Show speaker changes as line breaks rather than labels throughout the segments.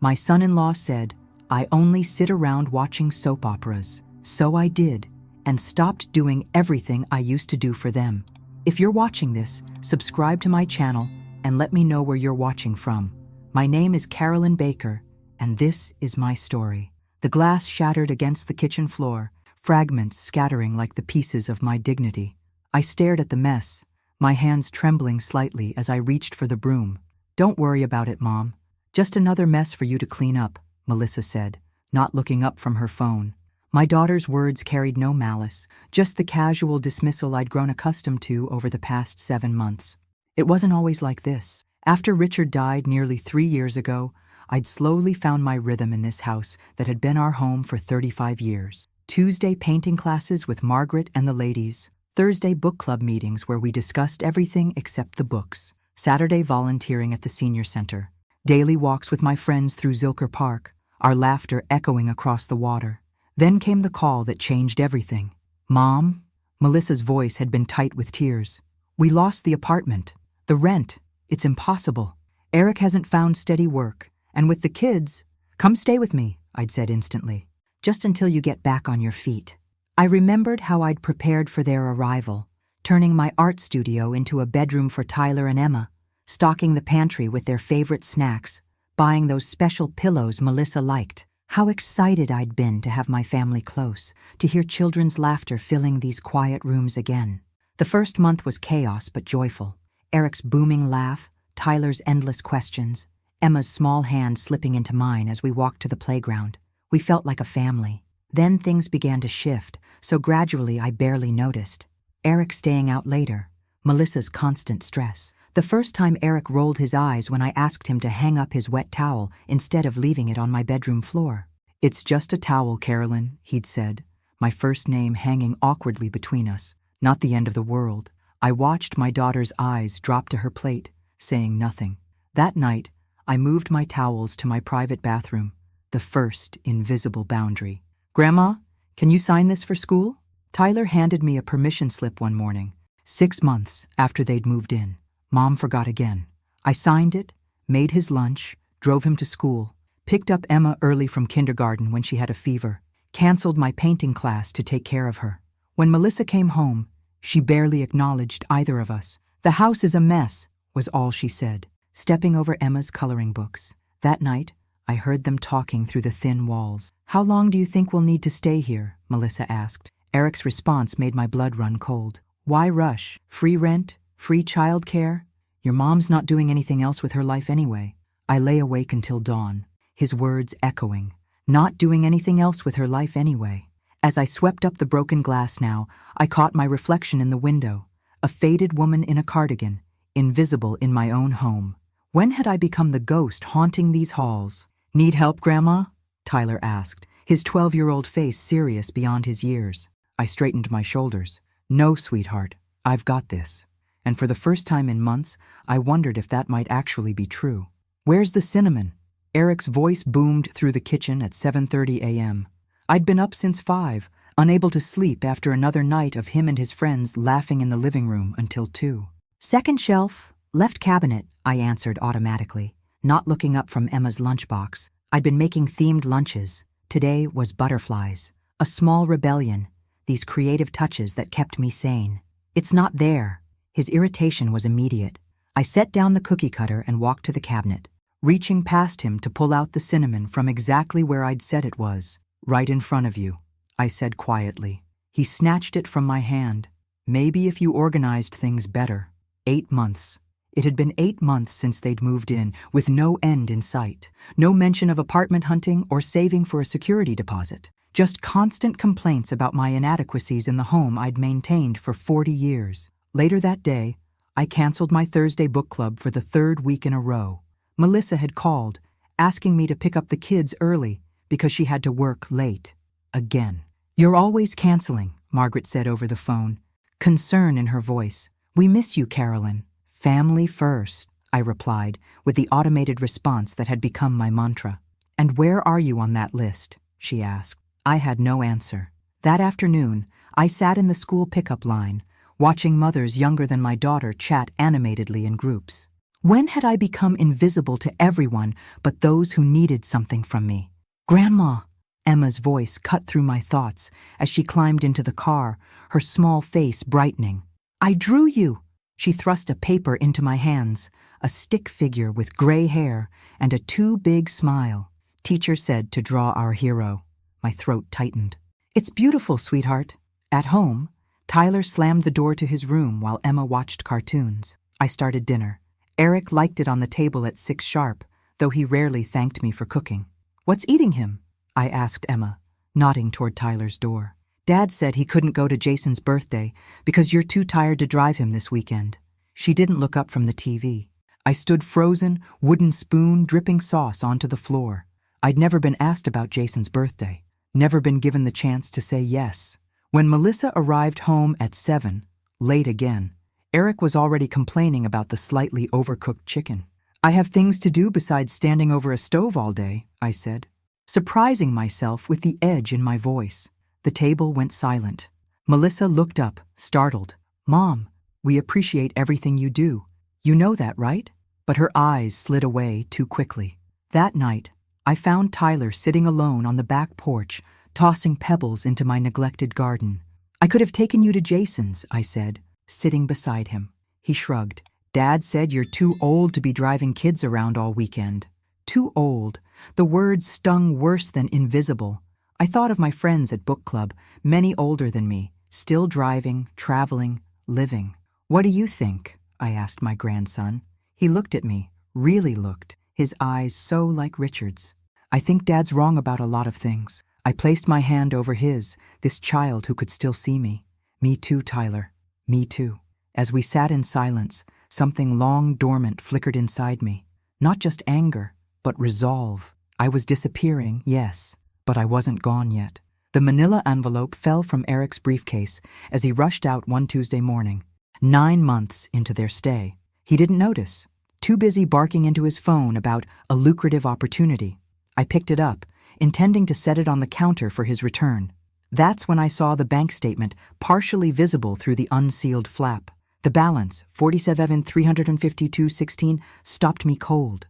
My son-in-law said, I only sit around watching soap operas. So I did, and stopped doing everything I used to do for them. If you're watching this, subscribe to my channel and let me know where you're watching from. My name is Carolyn Baker, and this is my story. The glass shattered against the kitchen floor, fragments scattering like the pieces of my dignity. I stared at the mess, my hands trembling slightly as I reached for the broom. Don't worry about it, Mom. Just another mess for you to clean up, Melissa said, not looking up from her phone. My daughter's words carried no malice, just the casual dismissal I'd grown accustomed to over the past 7 months. It wasn't always like this. After Richard died nearly 3 years ago, I'd slowly found my rhythm in this house that had been our home for 35 years. Tuesday painting classes with Margaret and the ladies, Thursday book club meetings where we discussed everything except the books, Saturday volunteering at the senior center, daily walks with my friends through Zilker Park, our laughter echoing across the water. Then came the call that changed everything. Mom? Melissa's voice had been tight with tears. We lost the apartment. The rent. It's impossible. Eric hasn't found steady work. And with the kids, come stay with me, I'd said instantly. Just until you get back on your feet. I remembered how I'd prepared for their arrival, turning my art studio into a bedroom for Tyler and Emma, stocking the pantry with their favorite snacks, buying those special pillows Melissa liked. How excited I'd been to have my family close, to hear children's laughter filling these quiet rooms again. The first month was chaos but joyful. Eric's booming laugh, Tyler's endless questions, Emma's small hand slipping into mine as we walked to the playground. We felt like a family. Then things began to shift, so gradually I barely noticed. Eric staying out later, Melissa's constant stress. The first time Eric rolled his eyes when I asked him to hang up his wet towel instead of leaving it on my bedroom floor. It's just a towel, Carolyn, he'd said, my first name hanging awkwardly between us. Not the end of the world. I watched my daughter's eyes drop to her plate, saying nothing. That night, I moved my towels to my private bathroom, the first invisible boundary. Grandma, can you sign this for school? Tyler handed me a permission slip one morning, 6 months after they'd moved in. Mom forgot again. I signed it, made his lunch, drove him to school, picked up Emma early from kindergarten when she had a fever, canceled my painting class to take care of her. When Melissa came home, she barely acknowledged either of us. The house is a mess, was all she said, stepping over Emma's coloring books. That night, I heard them talking through the thin walls. How long do you think we'll need to stay here? Melissa asked. Eric's response made my blood run cold. Why rush? Free rent? Free childcare? Your mom's not doing anything else with her life anyway. I lay awake until dawn, his words echoing. Not doing anything else with her life anyway. As I swept up the broken glass now, I caught my reflection in the window, a faded woman in a cardigan, invisible in my own home. When had I become the ghost haunting these halls? Need help, Grandma? Tyler asked, his 12-year-old face serious beyond his years. I straightened my shoulders. No, sweetheart, I've got this. And for the first time in months, I wondered if that might actually be true. Where's the cinnamon? Eric's voice boomed through the kitchen at 7:30 a.m. I'd been up since 5, unable to sleep after another night of him and his friends laughing in the living room until 2. Second shelf, left cabinet, I answered automatically, not looking up from Emma's lunchbox. I'd been making themed lunches. Today was butterflies, a small rebellion, these creative touches that kept me sane. It's not there. His irritation was immediate. I set down the cookie cutter and walked to the cabinet, reaching past him to pull out the cinnamon from exactly where I'd said it was. Right in front of you, I said quietly. He snatched it from my hand. Maybe if you organized things better. 8 months. It had been 8 months since they'd moved in, with no end in sight. No mention of apartment hunting or saving for a security deposit. Just constant complaints about my inadequacies in the home I'd maintained for 40 years. Later that day, I canceled my Thursday book club for the 3rd week in a row. Melissa had called, asking me to pick up the kids early because she had to work late. Again. You're always canceling, Margaret said over the phone, concern in her voice. We miss you, Carolyn. Family first, I replied, with the automated response that had become my mantra. And where are you on that list? She asked. I had no answer. That afternoon, I sat in the school pickup line, watching mothers younger than my daughter chat animatedly in groups. When had I become invisible to everyone but those who needed something from me? Grandma! Emma's voice cut through my thoughts as she climbed into the car, her small face brightening. I drew you! She thrust a paper into my hands, a stick figure with gray hair and a too big smile. Teacher said to draw our hero. My throat tightened. It's beautiful, sweetheart. At home, Tyler slammed the door to his room while Emma watched cartoons. I started dinner. Eric liked it on the table at 6 sharp, though he rarely thanked me for cooking. What's eating him? I asked Emma, nodding toward Tyler's door. Dad said he couldn't go to Jason's birthday because you're too tired to drive him this weekend. She didn't look up from the TV. I stood frozen, wooden spoon dripping sauce onto the floor. I'd never been asked about Jason's birthday, never been given the chance to say yes. When Melissa arrived home at 7, late again, Eric was already complaining about the slightly overcooked chicken. I have things to do besides standing over a stove all day, I said, surprising myself with the edge in my voice. The table went silent. Melissa looked up, startled. Mom, we appreciate everything you do. You know that, right? But her eyes slid away too quickly. That night, I found Tyler sitting alone on the back porch, tossing pebbles into my neglected garden. I could have taken you to Jason's, I said, sitting beside him. He shrugged. Dad said you're too old to be driving kids around all weekend. Too old. The words stung worse than invisible. I thought of my friends at book club, many older than me, still driving, traveling, living. What do you think? I asked my grandson. He looked at me, really looked, his eyes so like Richard's. I think Dad's wrong about a lot of things. I placed my hand over his, this child who could still see me. Me too, Tyler. Me too. As we sat in silence, something long dormant flickered inside me. Not just anger, but resolve. I was disappearing, yes, but I wasn't gone yet. The manila envelope fell from Eric's briefcase as he rushed out one Tuesday morning. 9 months into their stay. He didn't notice, too busy barking into his phone about a lucrative opportunity. I picked it up, intending to set it on the counter for his return. That's when I saw the bank statement partially visible through the unsealed flap. The balance, $47,352.16, stopped me cold.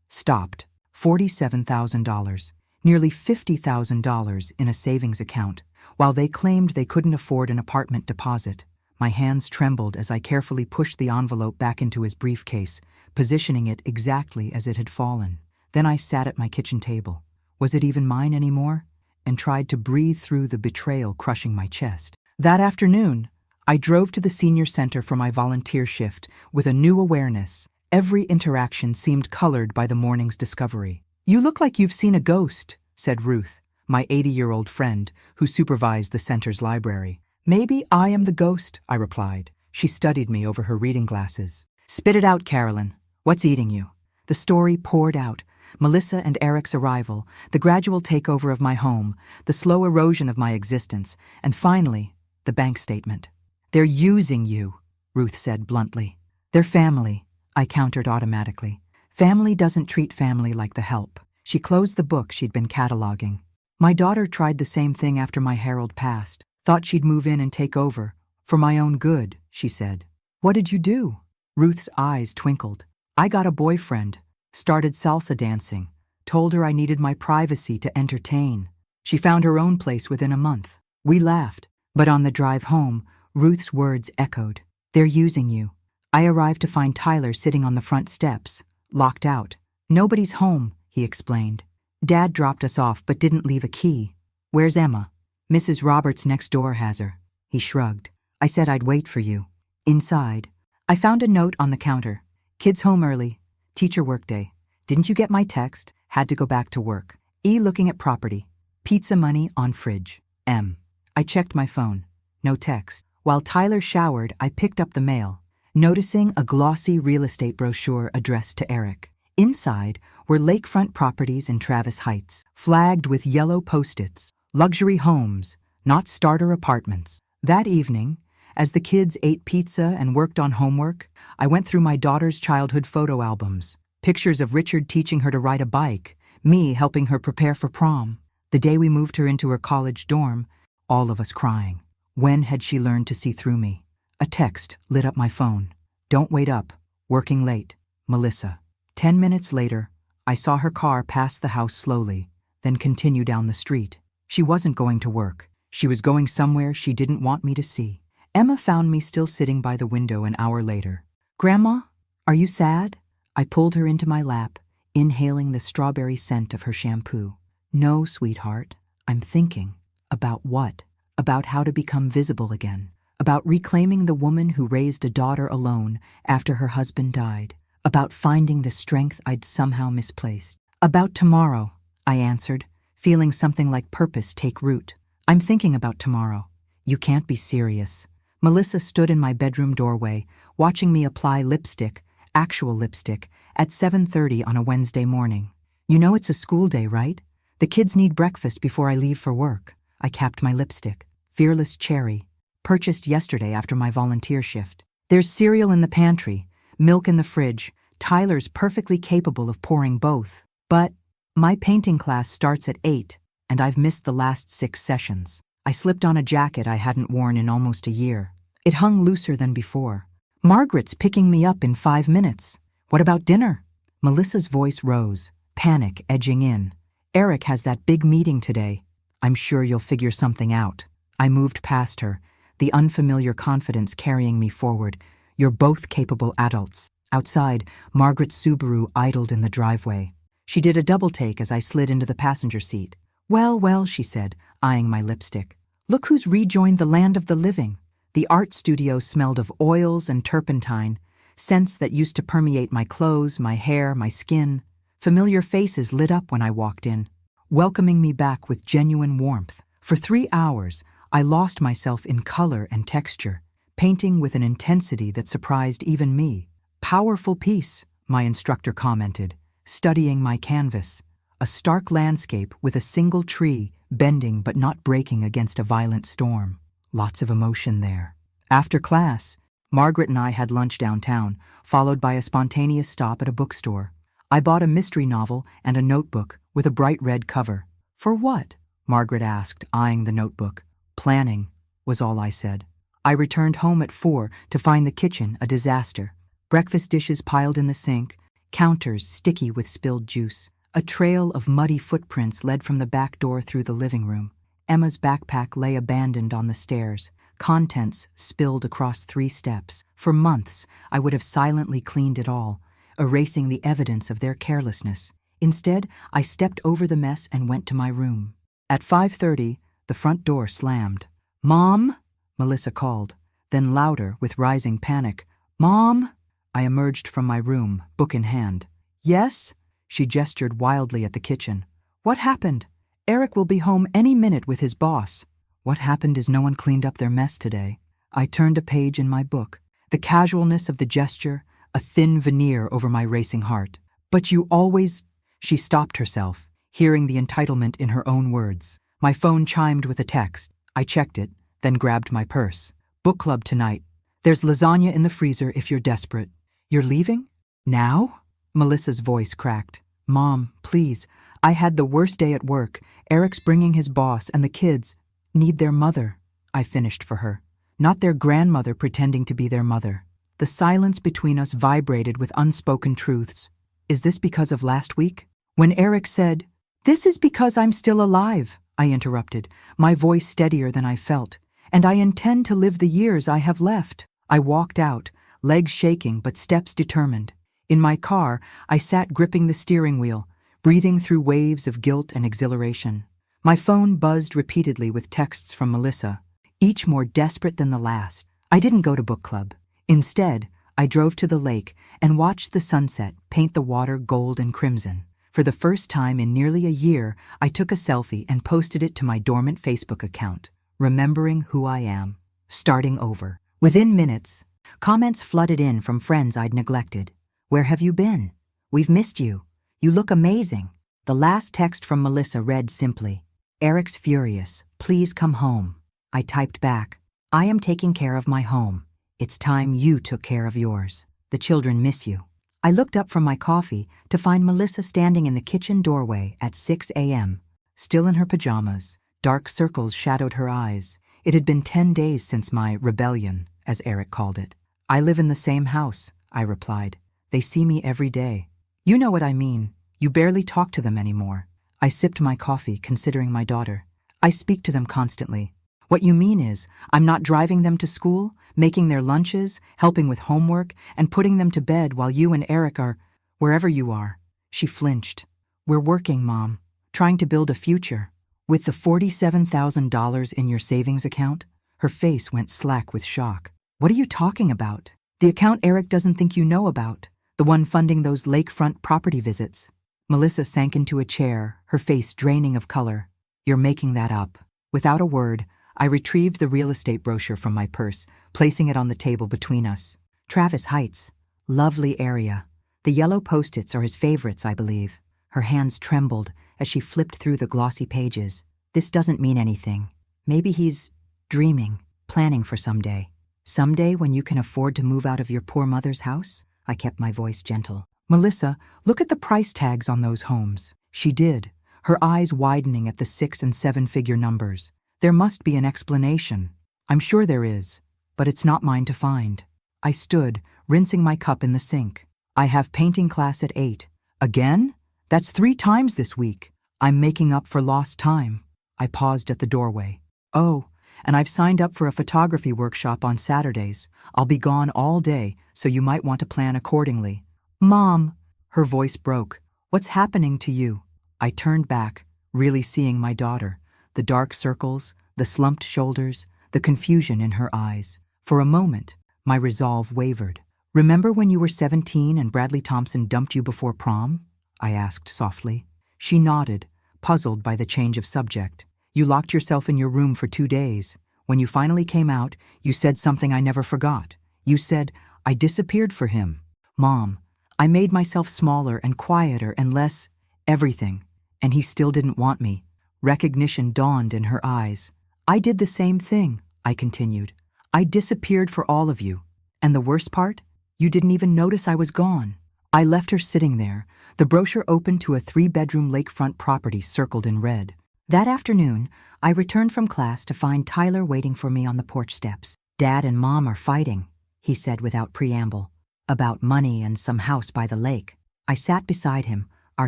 Stopped. $47,000. Nearly $50,000 in a savings account, while they claimed they couldn't afford an apartment deposit. My hands trembled as I carefully pushed the envelope back into his briefcase, positioning it exactly as it had fallen. Then I sat at my kitchen table. Was it even mine anymore? And tried to breathe through the betrayal crushing my chest. That afternoon, I drove to the senior center for my volunteer shift with a new awareness. Every interaction seemed colored by the morning's discovery. You look like you've seen a ghost, said Ruth, my 80-year-old friend who supervised the center's library. Maybe I am the ghost, I replied. She studied me over her reading glasses. Spit it out, Carolyn. What's eating you? The story poured out. Melissa and Eric's arrival, the gradual takeover of my home, the slow erosion of my existence, and finally, the bank statement. They're using you, Ruth said bluntly. They're family, I countered automatically. Family doesn't treat family like the help. She closed the book she'd been cataloging. My daughter tried the same thing after my Harold passed. Thought she'd move in and take over. For my own good, she said. What did you do? Ruth's eyes twinkled. I got a boyfriend. Started salsa dancing. Told her I needed my privacy to entertain. She found her own place within a month. We laughed. But on the drive home, Ruth's words echoed. They're using you. I arrived to find Tyler sitting on the front steps, locked out. Nobody's home, he explained. Dad dropped us off but didn't leave a key. Where's Emma? Mrs. Roberts next door has her. He shrugged. I said I'd wait for you. Inside, I found a note on the counter. Kids home early. Teacher workday. Didn't you get my text? Had to go back to work. E looking at property. Pizza money on fridge. M. I checked my phone. No text. While Tyler showered, I picked up the mail, noticing a glossy real estate brochure addressed to Eric. Inside were lakefront properties in Travis Heights, flagged with yellow post-its. Luxury homes, not starter apartments. That evening, as the kids ate pizza and worked on homework, I went through my daughter's childhood photo albums. Pictures of Richard teaching her to ride a bike, me helping her prepare for prom. The day we moved her into her college dorm, all of us crying. When had she learned to see through me? A text lit up my phone. Don't wait up. Working late. Melissa. 10 minutes later, I saw her car pass the house slowly, then continue down the street. She wasn't going to work. She was going somewhere she didn't want me to see. Emma found me still sitting by the window an hour later. "Grandma, are you sad?" I pulled her into my lap, inhaling the strawberry scent of her shampoo. "No, sweetheart. I'm thinking." "About what?" "About how to become visible again. About reclaiming the woman who raised a daughter alone after her husband died. About finding the strength I'd somehow misplaced." "About tomorrow," I answered, feeling something like purpose take root. "I'm thinking about tomorrow." "You can't be serious." Melissa stood in my bedroom doorway, watching me apply lipstick, actual lipstick, at 7:30 on a Wednesday morning. "You know it's a school day, right? The kids need breakfast before I leave for work." I capped my lipstick. "Fearless Cherry. Purchased yesterday after my volunteer shift. There's cereal in the pantry, milk in the fridge. Tyler's perfectly capable of pouring both. But my painting class starts at 8, and I've missed the last 6 sessions." I slipped on a jacket I hadn't worn in almost a year. It hung looser than before. "Margaret's picking me up in 5 minutes. What about dinner?" Melissa's voice rose, panic edging in. "Eric has that big meeting today. I'm sure you'll figure something out." I moved past her, the unfamiliar confidence carrying me forward. "You're both capable adults." Outside, Margaret's Subaru idled in the driveway. She did a double take as I slid into the passenger seat. "Well, well," she said, eyeing my lipstick. "Look who's rejoined the land of the living." The art studio smelled of oils and turpentine, scents that used to permeate my clothes, my hair, my skin. Familiar faces lit up when I walked in, welcoming me back with genuine warmth. For 3 hours, I lost myself in color and texture, painting with an intensity that surprised even me. "Powerful piece," my instructor commented, studying my canvas. A stark landscape with a single tree bending but not breaking against a violent storm. Lots of emotion there. After class, Margaret and I had lunch downtown, followed by a spontaneous stop at a bookstore. I bought a mystery novel and a notebook with a bright red cover. "For what?" Margaret asked, eyeing the notebook. "Planning," was all I said. I returned home at 4 to find the kitchen a disaster. Breakfast dishes piled in the sink, counters sticky with spilled juice. A trail of muddy footprints led from the back door through the living room. Emma's backpack lay abandoned on the stairs, contents spilled across 3 steps. For months, I would have silently cleaned it all, erasing the evidence of their carelessness. Instead, I stepped over the mess and went to my room. At 5:30, the front door slammed. "Mom?" Melissa called, then louder with rising panic. "Mom?" I emerged from my room, book in hand. "Yes?" She gestured wildly at the kitchen. "What happened?" "Eric will be home any minute with his boss." What happened is no one cleaned up their mess today. I turned a page in my book. The casualness of the gesture, a thin veneer over my racing heart. "But you always—" She stopped herself, hearing the entitlement in her own words. My phone chimed with a text. I checked it, then grabbed my purse. "Book club tonight. There's lasagna in the freezer if you're desperate." "You're leaving? Now?" Melissa's voice cracked. "Mom, please. I had the worst day at work. Eric's bringing his boss, and the kids need their mother." I finished for her. Not their grandmother pretending to be their mother. The silence between us vibrated with unspoken truths. "Is this because of last week?" When Eric said, "This is because I'm still alive," I interrupted, my voice steadier than I felt. "And I intend to live the years I have left." I walked out, legs shaking but steps determined. In my car, I sat gripping the steering wheel, breathing through waves of guilt and exhilaration. My phone buzzed repeatedly with texts from Melissa, each more desperate than the last. I didn't go to book club. Instead, I drove to the lake and watched the sunset paint the water gold and crimson. For the first time in nearly a year, I took a selfie and posted it to my dormant Facebook account, remembering who I am, starting over. Within minutes, comments flooded in from friends I'd neglected. "Where have you been? We've missed you. You look amazing." The last text from Melissa read simply, "Eric's furious. Please come home." I typed back, "I am taking care of my home. It's time you took care of yours. The children miss you." I looked up from my coffee to find Melissa standing in the kitchen doorway at 6 a.m., still in her pajamas. Dark circles shadowed her eyes. It had been 10 days since my rebellion, as Eric called it. "I live in the same house," I replied. They see me every day. You know what I mean. You barely talk to them anymore. I sipped my coffee, considering my daughter. I speak to them constantly. What you mean is, I'm not driving them to school, making their lunches, helping with homework, and putting them to bed while you and Eric are wherever you are. She flinched. We're working, Mom, trying to build a future. With the $47,000 in your savings account? Her face went slack with shock. What are you talking about? The account Eric doesn't think you know about. The one funding those lakefront property visits. Melissa sank into a chair, her face draining of color. You're making that up. Without a word, I retrieved the real estate brochure from my purse, placing it on the table between us. Travis Heights. Lovely area. The yellow post-its are his favorites, I believe. Her hands trembled as she flipped through the glossy pages. This doesn't mean anything. Maybe he's dreaming, planning for someday. Someday when you can afford to move out of your poor mother's house? I kept my voice gentle. Melissa, look at the price tags on those homes. She did, her eyes widening at the 6- and 7-figure numbers. There must be an explanation. I'm sure there is, but it's not mine to find. I stood, rinsing my cup in the sink. I have painting class at 8. Again? That's 3 times this week. I'm making up for lost time. I paused at the doorway. Oh, and I've signed up for a photography workshop on Saturdays. I'll be gone all day, so you might want to plan accordingly. Mom! Her voice broke. What's happening to you? I turned back, really seeing my daughter. The dark circles, the slumped shoulders, the confusion in her eyes. For a moment, my resolve wavered. Remember when you were 17 and Bradley Thompson dumped you before prom? I asked softly. She nodded, puzzled by the change of subject. You locked yourself in your room for 2 days. When you finally came out, you said something I never forgot. You said, I disappeared for him. Mom, I made myself smaller and quieter and less everything, and he still didn't want me. Recognition dawned in her eyes. I did the same thing, I continued. I disappeared for all of you. And the worst part? You didn't even notice I was gone. I left her sitting there, the brochure open to a 3-bedroom lakefront property circled in red. That afternoon, I returned from class to find Tyler waiting for me on the porch steps. Dad and Mom are fighting, he said without preamble, about money and some house by the lake. I sat beside him, our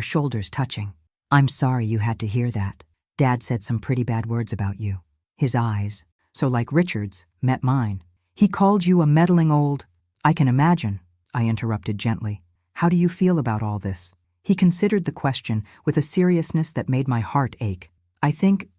shoulders touching. I'm sorry you had to hear that. Dad said some pretty bad words about you. His eyes, so like Richard's, met mine. He called you a meddling old... I can imagine, I interrupted gently. How do you feel about all this? He considered the question with a seriousness that made my heart ache. I think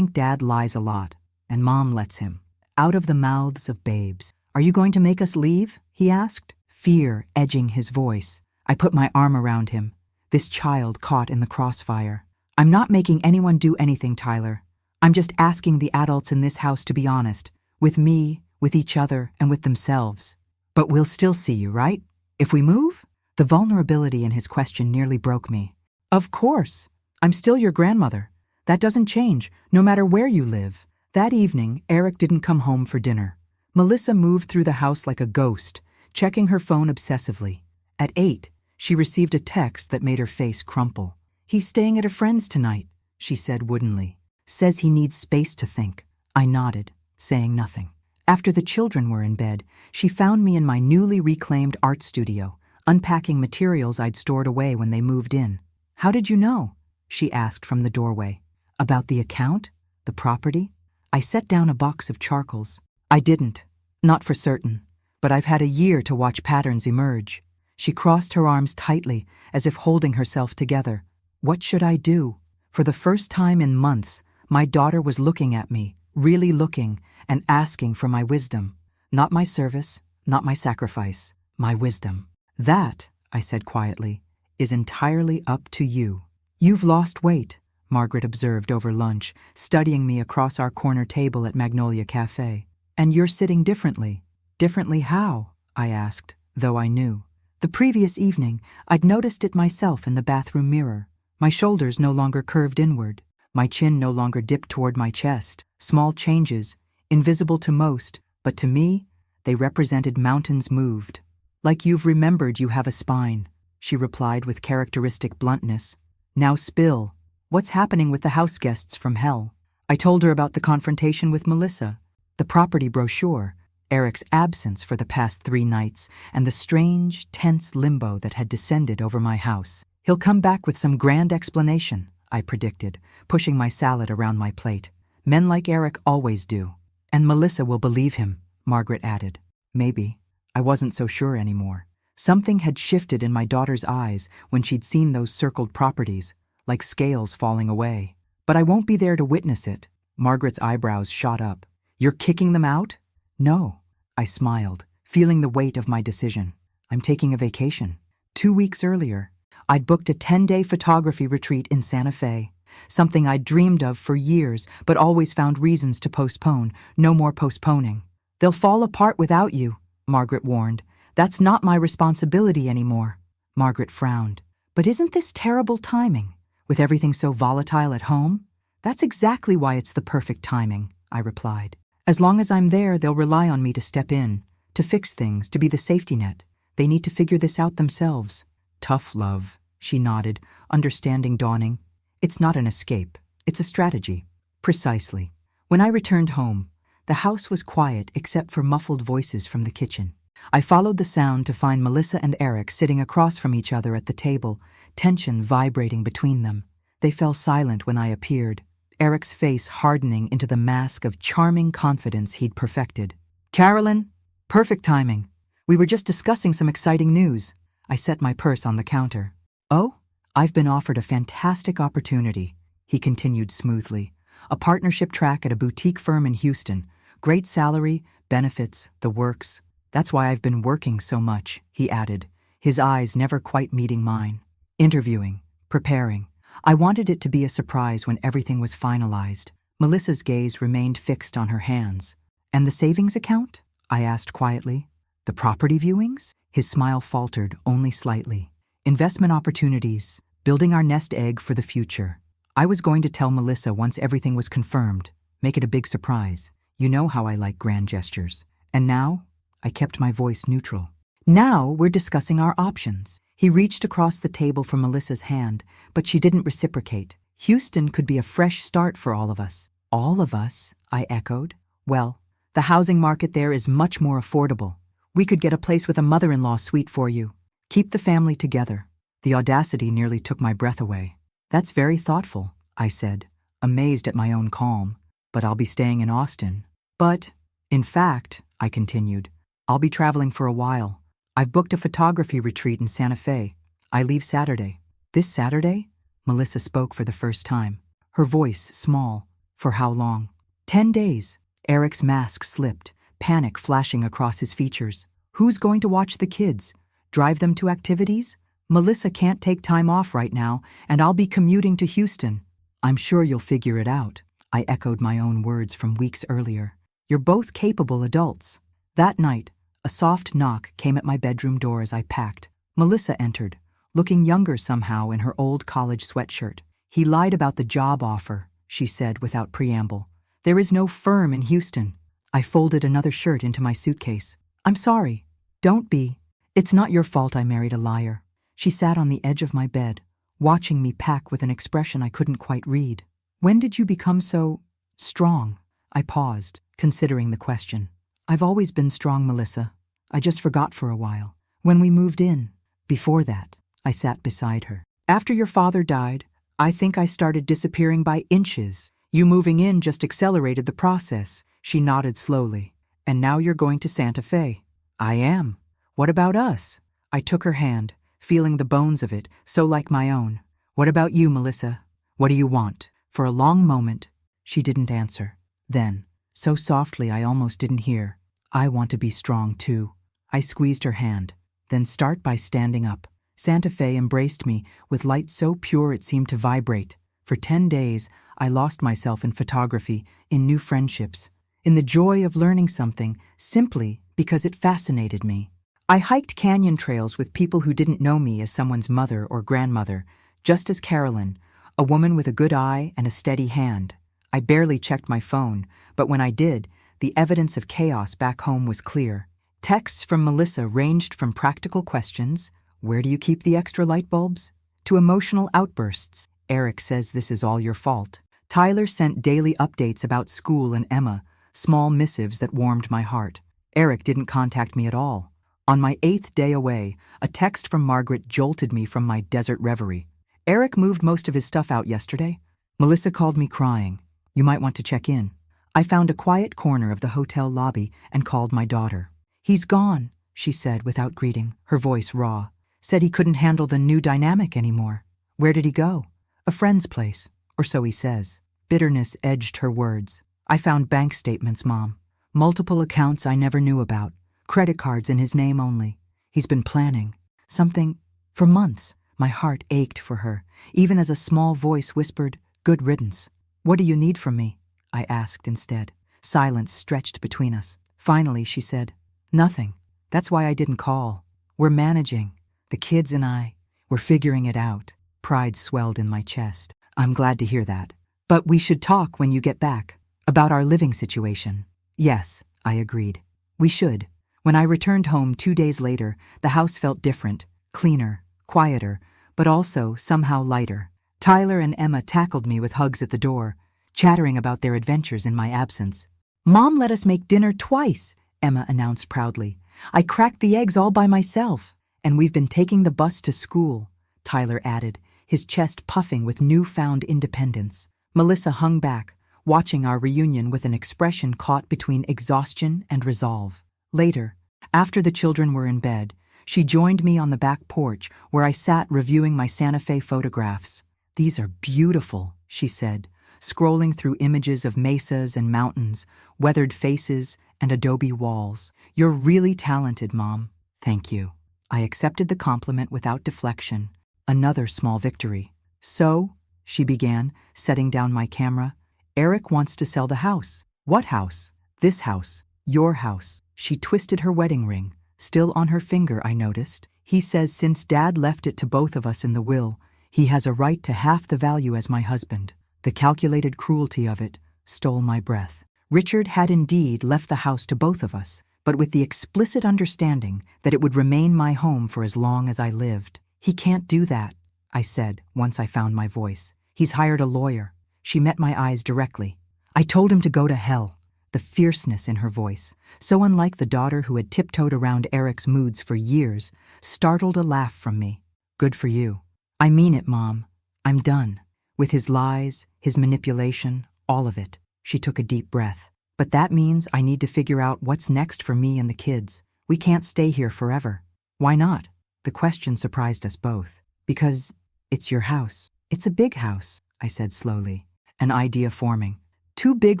Dad lies a lot, and Mom lets him. Out of the mouths of babes. Are you going to make us leave? He asked, fear edging his voice. I put my arm around him, this child caught in the crossfire. I'm not making anyone do anything, Tyler. I'm just asking the adults in this house to be honest, with me, with each other, and with themselves. But we'll still see you, right? If we move? The vulnerability in his question nearly broke me. Of course. I'm still your grandmother. That doesn't change, no matter where you live. That evening, Eric didn't come home for dinner. Melissa moved through the house like a ghost, checking her phone obsessively. At 8, she received a text that made her face crumple. He's staying at a friend's tonight, she said woodenly. Says he needs space to think. I nodded, saying nothing. After the children were in bed, she found me in my newly reclaimed art studio, unpacking materials I'd stored away when they moved in. How did you know? She asked from the doorway. About the account? The property? I set down a box of charcoals. I didn't. Not for certain. But I've had a year to watch patterns emerge. She crossed her arms tightly, as if holding herself together. What should I do? For the first time in months, my daughter was looking at me, really looking, and asking for my wisdom. Not my service, not my sacrifice, my wisdom. That, I said quietly, is entirely up to you. You've lost weight, Margaret observed over lunch, studying me across our corner table at Magnolia Cafe. And you're sitting differently. Differently how? I asked, though I knew. The previous evening, I'd noticed it myself in the bathroom mirror. My shoulders no longer curved inward. My chin no longer dipped toward my chest. Small changes, invisible to most, but to me, they represented mountains moved. Like you've remembered you have a spine, she replied with characteristic bluntness. Now spill. What's happening with the house guests from hell? I told her about the confrontation with Melissa, the property brochure, Eric's absence for the past 3 nights, and the strange, tense limbo that had descended over my house. He'll come back with some grand explanation, I predicted, pushing my salad around my plate. Men like Eric always do. And Melissa will believe him, Margaret added. Maybe. I wasn't so sure anymore. Something had shifted in my daughter's eyes when she'd seen those circled properties, like scales falling away. But I won't be there to witness it. Margaret's eyebrows shot up. You're kicking them out? No. I smiled, feeling the weight of my decision. I'm taking a vacation. 2 weeks earlier, I'd booked a 10-day photography retreat in Santa Fe, something I'd dreamed of for years but always found reasons to postpone. No more postponing. They'll fall apart without you, Margaret warned. That's not my responsibility anymore. Margaret frowned. But isn't this terrible timing, with everything so volatile at home? That's exactly why it's the perfect timing, I replied. As long as I'm there, they'll rely on me to step in, to fix things, to be the safety net. They need to figure this out themselves. Tough love, she nodded, understanding dawning. It's not an escape. It's a strategy. Precisely. When I returned home, the house was quiet except for muffled voices from the kitchen. I followed the sound to find Melissa and Eric sitting across from each other at the table, tension vibrating between them. They fell silent when I appeared, Eric's face hardening into the mask of charming confidence he'd perfected. Carolyn, perfect timing. We were just discussing some exciting news. I set my purse on the counter. Oh? I've been offered a fantastic opportunity, he continued smoothly. A partnership track at a boutique firm in Houston. Great salary, benefits, the works. That's why I've been working so much, he added, his eyes never quite meeting mine. Interviewing, preparing. I wanted it to be a surprise when everything was finalized. Melissa's gaze remained fixed on her hands. And the savings account? I asked quietly. The property viewings? His smile faltered only slightly. Investment opportunities, building our nest egg for the future. I was going to tell Melissa once everything was confirmed, make it a big surprise. You know how I like grand gestures. And now? I kept my voice neutral. Now we're discussing our options. He reached across the table for Melissa's hand, but she didn't reciprocate. Houston could be a fresh start for all of us. All of us? I echoed. Well, the housing market there is much more affordable. We could get a place with a mother-in-law suite for you. Keep the family together. The audacity nearly took my breath away. That's very thoughtful, I said, amazed at my own calm. But I'll be staying in Austin. But, in fact, I continued, I'll be traveling for a while. I've booked a photography retreat in Santa Fe. I leave Saturday. This Saturday? Melissa spoke for the first time. Her voice small. For how long? 10 days. Eric's mask slipped, panic flashing across his features. Who's going to watch the kids? Drive them to activities? Melissa can't take time off right now, and I'll be commuting to Houston. I'm sure you'll figure it out. I echoed my own words from weeks earlier. You're both capable adults. That night, a soft knock came at my bedroom door as I packed. Melissa entered, looking younger somehow in her old college sweatshirt. He lied about the job offer, she said without preamble. There is no firm in Houston. I folded another shirt into my suitcase. I'm sorry. Don't be. It's not your fault I married a liar. She sat on the edge of my bed, watching me pack with an expression I couldn't quite read. When did you become so strong? I paused, considering the question. I've always been strong, Melissa. I just forgot for a while. When we moved in. Before that, I sat beside her. After your father died, I think I started disappearing by inches. You moving in just accelerated the process. She nodded slowly. And now you're going to Santa Fe. I am. What about us? I took her hand, feeling the bones of it, so like my own. What about you, Melissa? What do you want? For a long moment, she didn't answer. Then, so softly I almost didn't hear, I want to be strong too. I squeezed her hand. Then start by standing up. Santa Fe embraced me with light so pure it seemed to vibrate. For 10 days, I lost myself in photography, in new friendships, in the joy of learning something simply because it fascinated me. I hiked canyon trails with people who didn't know me as someone's mother or grandmother, just as Carolyn, a woman with a good eye and a steady hand. I barely checked my phone, but when I did, the evidence of chaos back home was clear. Texts from Melissa ranged from practical questions, where do you keep the extra light bulbs, to emotional outbursts. Eric says this is all your fault. Tyler sent daily updates about school and Emma, small missives that warmed my heart. Eric didn't contact me at all. On my 8th day away, a text from Margaret jolted me from my desert reverie. Eric moved most of his stuff out yesterday. Melissa called me crying. You might want to check in. I found a quiet corner of the hotel lobby and called my daughter. He's gone, she said without greeting, her voice raw. Said he couldn't handle the new dynamic anymore. Where did he go? A friend's place, or so he says. Bitterness edged her words. I found bank statements, Mom. Multiple accounts I never knew about. Credit cards in his name only. He's been planning something for months. My heart ached for her, even as a small voice whispered, "Good riddance." "What do you need from me?" I asked instead. Silence stretched between us. Finally, she said, "Nothing. That's why I didn't call. We're managing. The kids and I, we're figuring it out." Pride swelled in my chest. "I'm glad to hear that. But we should talk when you get back. About our living situation." "Yes," I agreed. "We should." When I returned home 2 days later, the house felt different, cleaner, quieter, but also somehow lighter. Tyler and Emma tackled me with hugs at the door, chattering about their adventures in my absence. "Mom let us make dinner twice," Emma announced proudly. "I cracked the eggs all by myself. And we've been taking the bus to school," Tyler added, his chest puffing with newfound independence. Melissa hung back, watching our reunion with an expression caught between exhaustion and resolve. Later, after the children were in bed, she joined me on the back porch where I sat reviewing my Santa Fe photographs. "These are beautiful," she said, scrolling through images of mesas and mountains, weathered faces, and adobe walls. "You're really talented, Mom." "Thank you." I accepted the compliment without deflection. Another small victory. "So," she began, setting down my camera, "Eric wants to sell the house." "What house?" "This house. Your house." She twisted her wedding ring, still on her finger, I noticed. "He says since Dad left it to both of us in the will, he has a right to half the value as my husband." The calculated cruelty of it stole my breath. Richard had indeed left the house to both of us, but with the explicit understanding that it would remain my home for as long as I lived. "He can't do that," I said once I found my voice. "He's hired a lawyer." She met my eyes directly. "I told him to go to hell." The fierceness in her voice, so unlike the daughter who had tiptoed around Eric's moods for years, startled a laugh from me. "Good for you." "I mean it, Mom. I'm done. With his lies, his manipulation, all of it." She took a deep breath. "But that means I need to figure out what's next for me and the kids. We can't stay here forever." "Why not?" The question surprised us both. "Because it's your house." "It's a big house," I said slowly, an idea forming. "Too big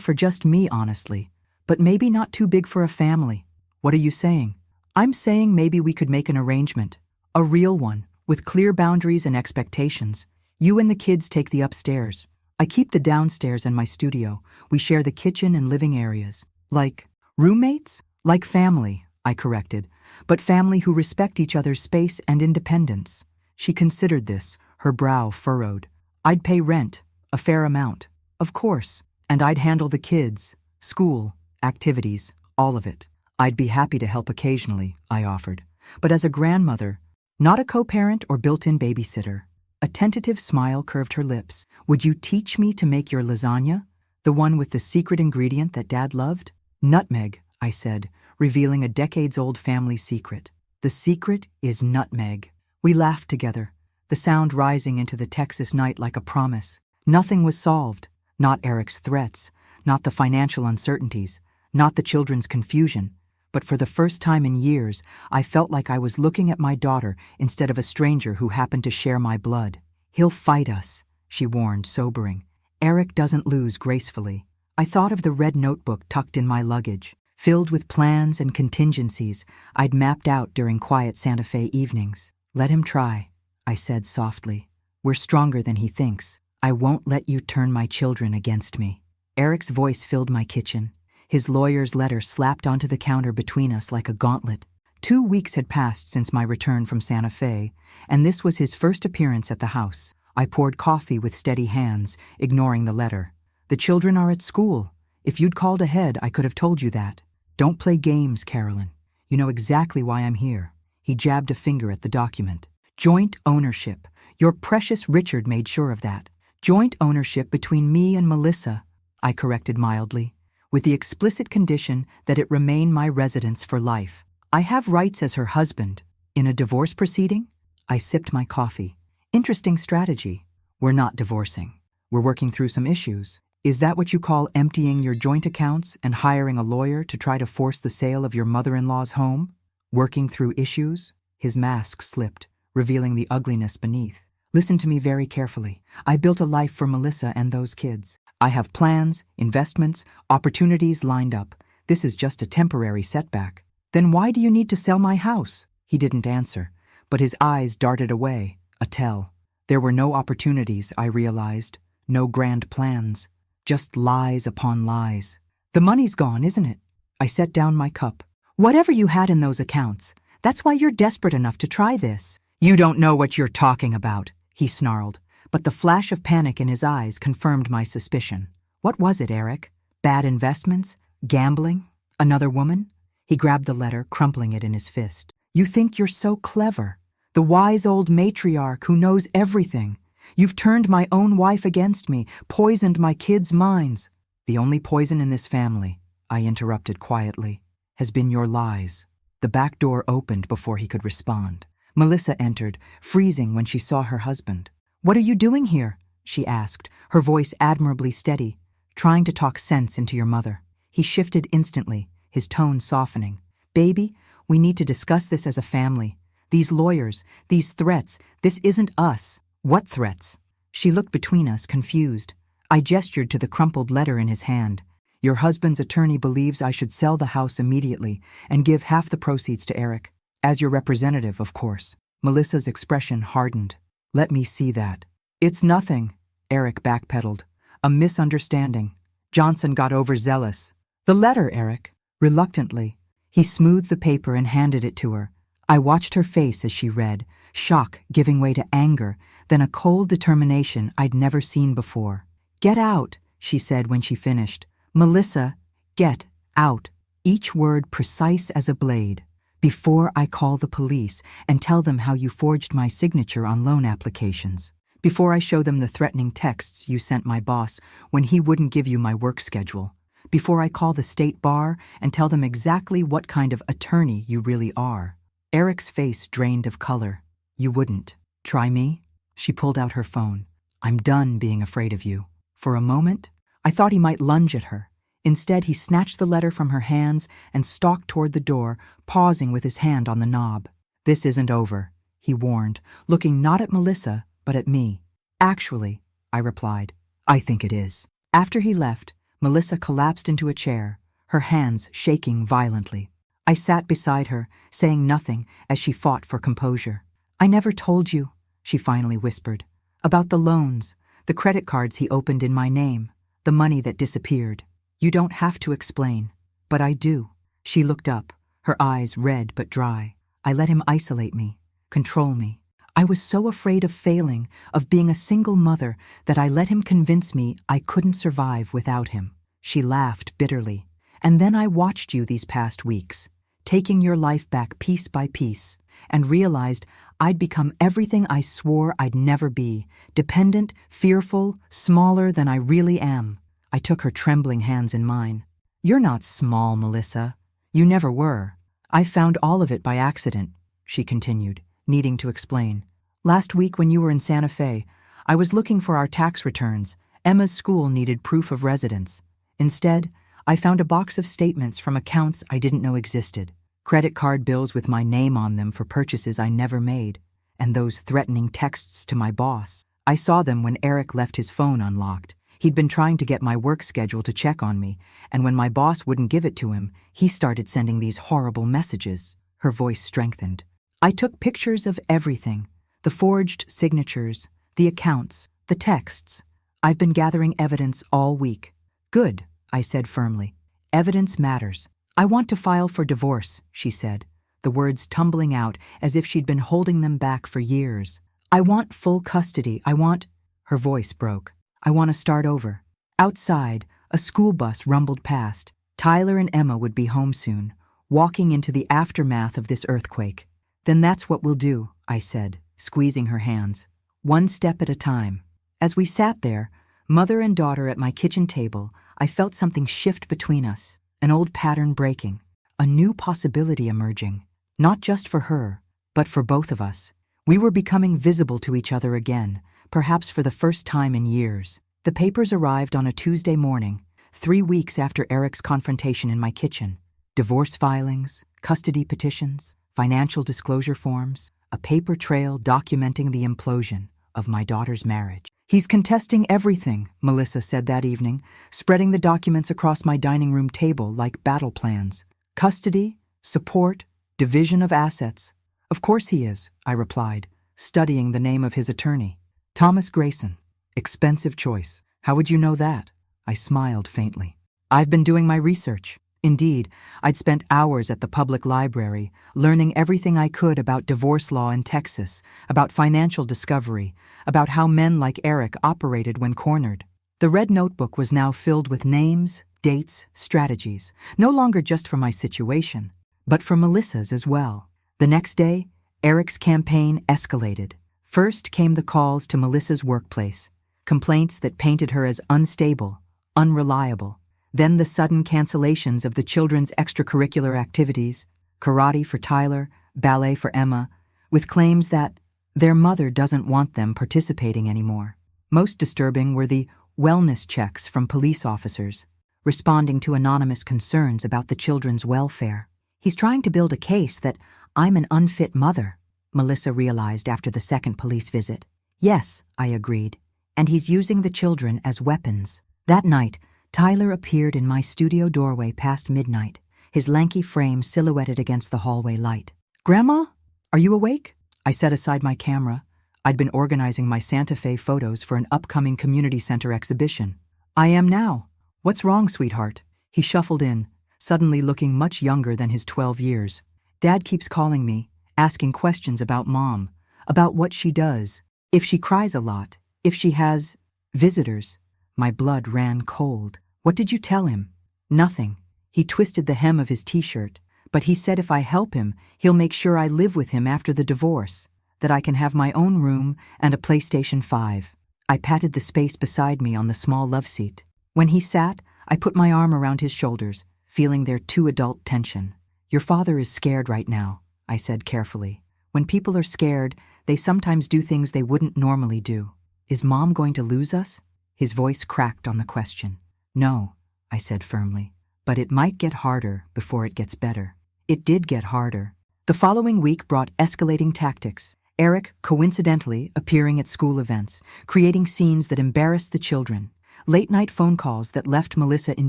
for just me, honestly, but maybe not too big for a family." "What are you saying?" "I'm saying maybe we could make an arrangement. A real one, with clear boundaries and expectations. You and the kids take the upstairs. I keep the downstairs and my studio. We share the kitchen and living areas." "Like roommates?" "Like family," I corrected, "but family who respect each other's space and independence." She considered this, her brow furrowed. "I'd pay rent, a fair amount, of course, and I'd handle the kids, school, activities, all of it. I'd be happy to help occasionally," I offered, "but as a grandmother, not a co-parent or built-in babysitter." A tentative smile curved her lips. "Would you teach me to make your lasagna? The one with the secret ingredient that Dad loved?" "Nutmeg," I said, revealing a decades-old family secret. "The secret is nutmeg." We laughed together, the sound rising into the Texas night like a promise. Nothing was solved. Not Eric's threats, not the financial uncertainties, not the children's confusion. But for the first time in years, I felt like I was looking at my daughter instead of a stranger who happened to share my blood. "He'll fight us," she warned, sobering. "Eric doesn't lose gracefully." I thought of the red notebook tucked in my luggage, filled with plans and contingencies I'd mapped out during quiet Santa Fe evenings. "Let him try," I said softly. "We're stronger than he thinks. I won't let you turn my children against me." Eric's voice filled my kitchen. His lawyer's letter slapped onto the counter between us like a gauntlet. 2 weeks had passed since my return from Santa Fe, and this was his first appearance at the house. I poured coffee with steady hands, ignoring the letter. "The children are at school. If you'd called ahead, I could have told you that. Don't play games, Carolyn. You know exactly why I'm here." He jabbed a finger at the document. "Joint ownership. Your precious Richard made sure of that. Joint ownership between me and Melissa," I corrected mildly. with the explicit condition that it remain my residence for life. I have rights as her husband. In a divorce proceeding? I sipped my coffee. Interesting strategy. We're not divorcing. We're working through some issues. Is that what you call emptying your joint accounts and hiring a lawyer to try to force the sale of your mother-in-law's home? Working through issues? His mask slipped, revealing the ugliness beneath. Listen to me very carefully. I built a life for Melissa and those kids. I have plans, investments, opportunities lined up. This is just a temporary setback. Then why do you need to sell my house? He didn't answer, but his eyes darted away, a tell. There were no opportunities, I realized, no grand plans, just lies upon lies. The money's gone, isn't it? I set down my cup. Whatever you had in those accounts, that's why you're desperate enough to try this. You don't know what you're talking about, he snarled, but the flash of panic in his eyes confirmed my suspicion. What was it, Eric? Bad investments? Gambling? Another woman? He grabbed the letter, crumpling it in his fist. You think you're so clever. The wise old matriarch who knows everything. You've turned my own wife against me, poisoned my kids' minds. The only poison in this family, I interrupted quietly, has been your lies. The back door opened before he could respond. Melissa entered, freezing when she saw her husband. What are you doing here? She asked, her voice admirably steady. Trying to talk sense into your mother. He shifted instantly, his tone softening. Baby, we need to discuss this as a family. These lawyers, these threats, this isn't us. What threats? She looked between us, confused. I gestured to the crumpled letter in his hand. Your husband's attorney believes I should sell the house immediately and give half the proceeds to Eric. As your representative, of course. Melissa's expression hardened. Let me see that. It's nothing, Eric backpedaled. A misunderstanding. Johnson got overzealous. The letter, Eric. Reluctantly. He smoothed the paper and handed it to her. I watched her face as she read, shock giving way to anger, then a cold determination I'd never seen before. Get out, she said when she finished. Melissa, get out. Each word precise as a blade. Before I call the police and tell them how you forged my signature on loan applications. Before I show them the threatening texts you sent my boss when he wouldn't give you my work schedule. Before I call the state bar and tell them exactly what kind of attorney you really are. Eric's face drained of color. You wouldn't. Try me? She pulled out her phone. I'm done being afraid of you. For a moment, I thought he might lunge at her. Instead, he snatched the letter from her hands and stalked toward the door, pausing with his hand on the knob. This isn't over, he warned, looking not at Melissa, but at me. Actually, I replied, I think it is. After he left, Melissa collapsed into a chair, her hands shaking violently. I sat beside her, saying nothing as she fought for composure. I never told you, she finally whispered, about the loans, the credit cards he opened in my name, the money that disappeared. You don't have to explain, but I do. She looked up, her eyes red but dry. I let him isolate me, control me. I was so afraid of failing, of being a single mother, that I let him convince me I couldn't survive without him. She laughed bitterly. And then I watched you these past weeks, taking your life back piece by piece, and realized I'd become everything I swore I'd never be, dependent, fearful, smaller than I really am. I took her trembling hands in mine. You're not small, Melissa. You never were. I found all of it by accident, she continued, needing to explain. Last week when you were in Santa Fe, I was looking for our tax returns. Emma's school needed proof of residence. Instead, I found a box of statements from accounts I didn't know existed. Credit card bills with my name on them for purchases I never made. And those threatening texts to my boss. I saw them when Eric left his phone unlocked. He'd been trying to get my work schedule to check on me, and when my boss wouldn't give it to him, he started sending these horrible messages. Her voice strengthened. I took pictures of everything. The forged signatures, the accounts, the texts. I've been gathering evidence all week. Good, I said firmly. Evidence matters. I want to file for divorce, she said, the words tumbling out as if she'd been holding them back for years. I want full custody. Her voice broke. I want to start over. Outside, a school bus rumbled past. Tyler and Emma would be home soon, walking into the aftermath of this earthquake. Then that's what we'll do, I said, squeezing her hands. One step at a time. As we sat there, Mother and daughter at my kitchen table, I felt something shift between us, an old pattern breaking, a new possibility emerging, not just for her, but for both of us. We were becoming visible to each other again, perhaps for the first time in years. The papers arrived on a Tuesday morning, 3 weeks after Eric's confrontation in my kitchen. Divorce filings, custody petitions, financial disclosure forms, a paper trail documenting the implosion of my daughter's marriage. "He's contesting everything," Melissa said that evening, spreading the documents across my dining room table like battle plans. "Custody, support, division of assets." "Of course he is," I replied, studying the name of his attorney. "Thomas Grayson. Expensive choice. How would you know that?" I smiled faintly. "I've been doing my research." Indeed, I'd spent hours at the public library, learning everything I could about divorce law in Texas, about financial discovery, about how men like Eric operated when cornered. The red notebook was now filled with names, dates, strategies, no longer just for my situation, but for Melissa's as well. The next day, Eric's campaign escalated. First came the calls to Melissa's workplace, complaints that painted her as unstable, unreliable. Then the sudden cancellations of the children's extracurricular activities, karate for Tyler, ballet for Emma, with claims that their mother doesn't want them participating anymore. Most disturbing were the wellness checks from police officers, responding to anonymous concerns about the children's welfare. "He's trying to build a case that I'm an unfit mother," Melissa realized after the second police visit. "Yes," I agreed, "and he's using the children as weapons." That night, Tyler appeared in my studio doorway past midnight, his lanky frame silhouetted against the hallway light. "Grandma, are you awake?" I set aside my camera. I'd been organizing my Santa Fe photos for an upcoming community center exhibition. "I am now. What's wrong, sweetheart?" He shuffled in, suddenly looking much younger than his 12 years. "Dad keeps calling me, asking questions about Mom, about what she does, if she cries a lot, if she has visitors." My blood ran cold. "What did you tell him?" "Nothing." He twisted the hem of his t-shirt, but he said if I help him, he'll make sure I live with him after the divorce, that I can have my own room and a PlayStation 5. I patted the space beside me on the small love seat. When he sat, I put my arm around his shoulders, feeling their too adult tension. "Your father is scared right now," I said carefully. "When people are scared, they sometimes do things they wouldn't normally do. Is Mom going to lose us?" His voice cracked on the question. "No," I said firmly, "but it might get harder before it gets better." It did get harder. The following week brought escalating tactics. Eric, coincidentally, appearing at school events, creating scenes that embarrassed the children, late-night phone calls that left Melissa in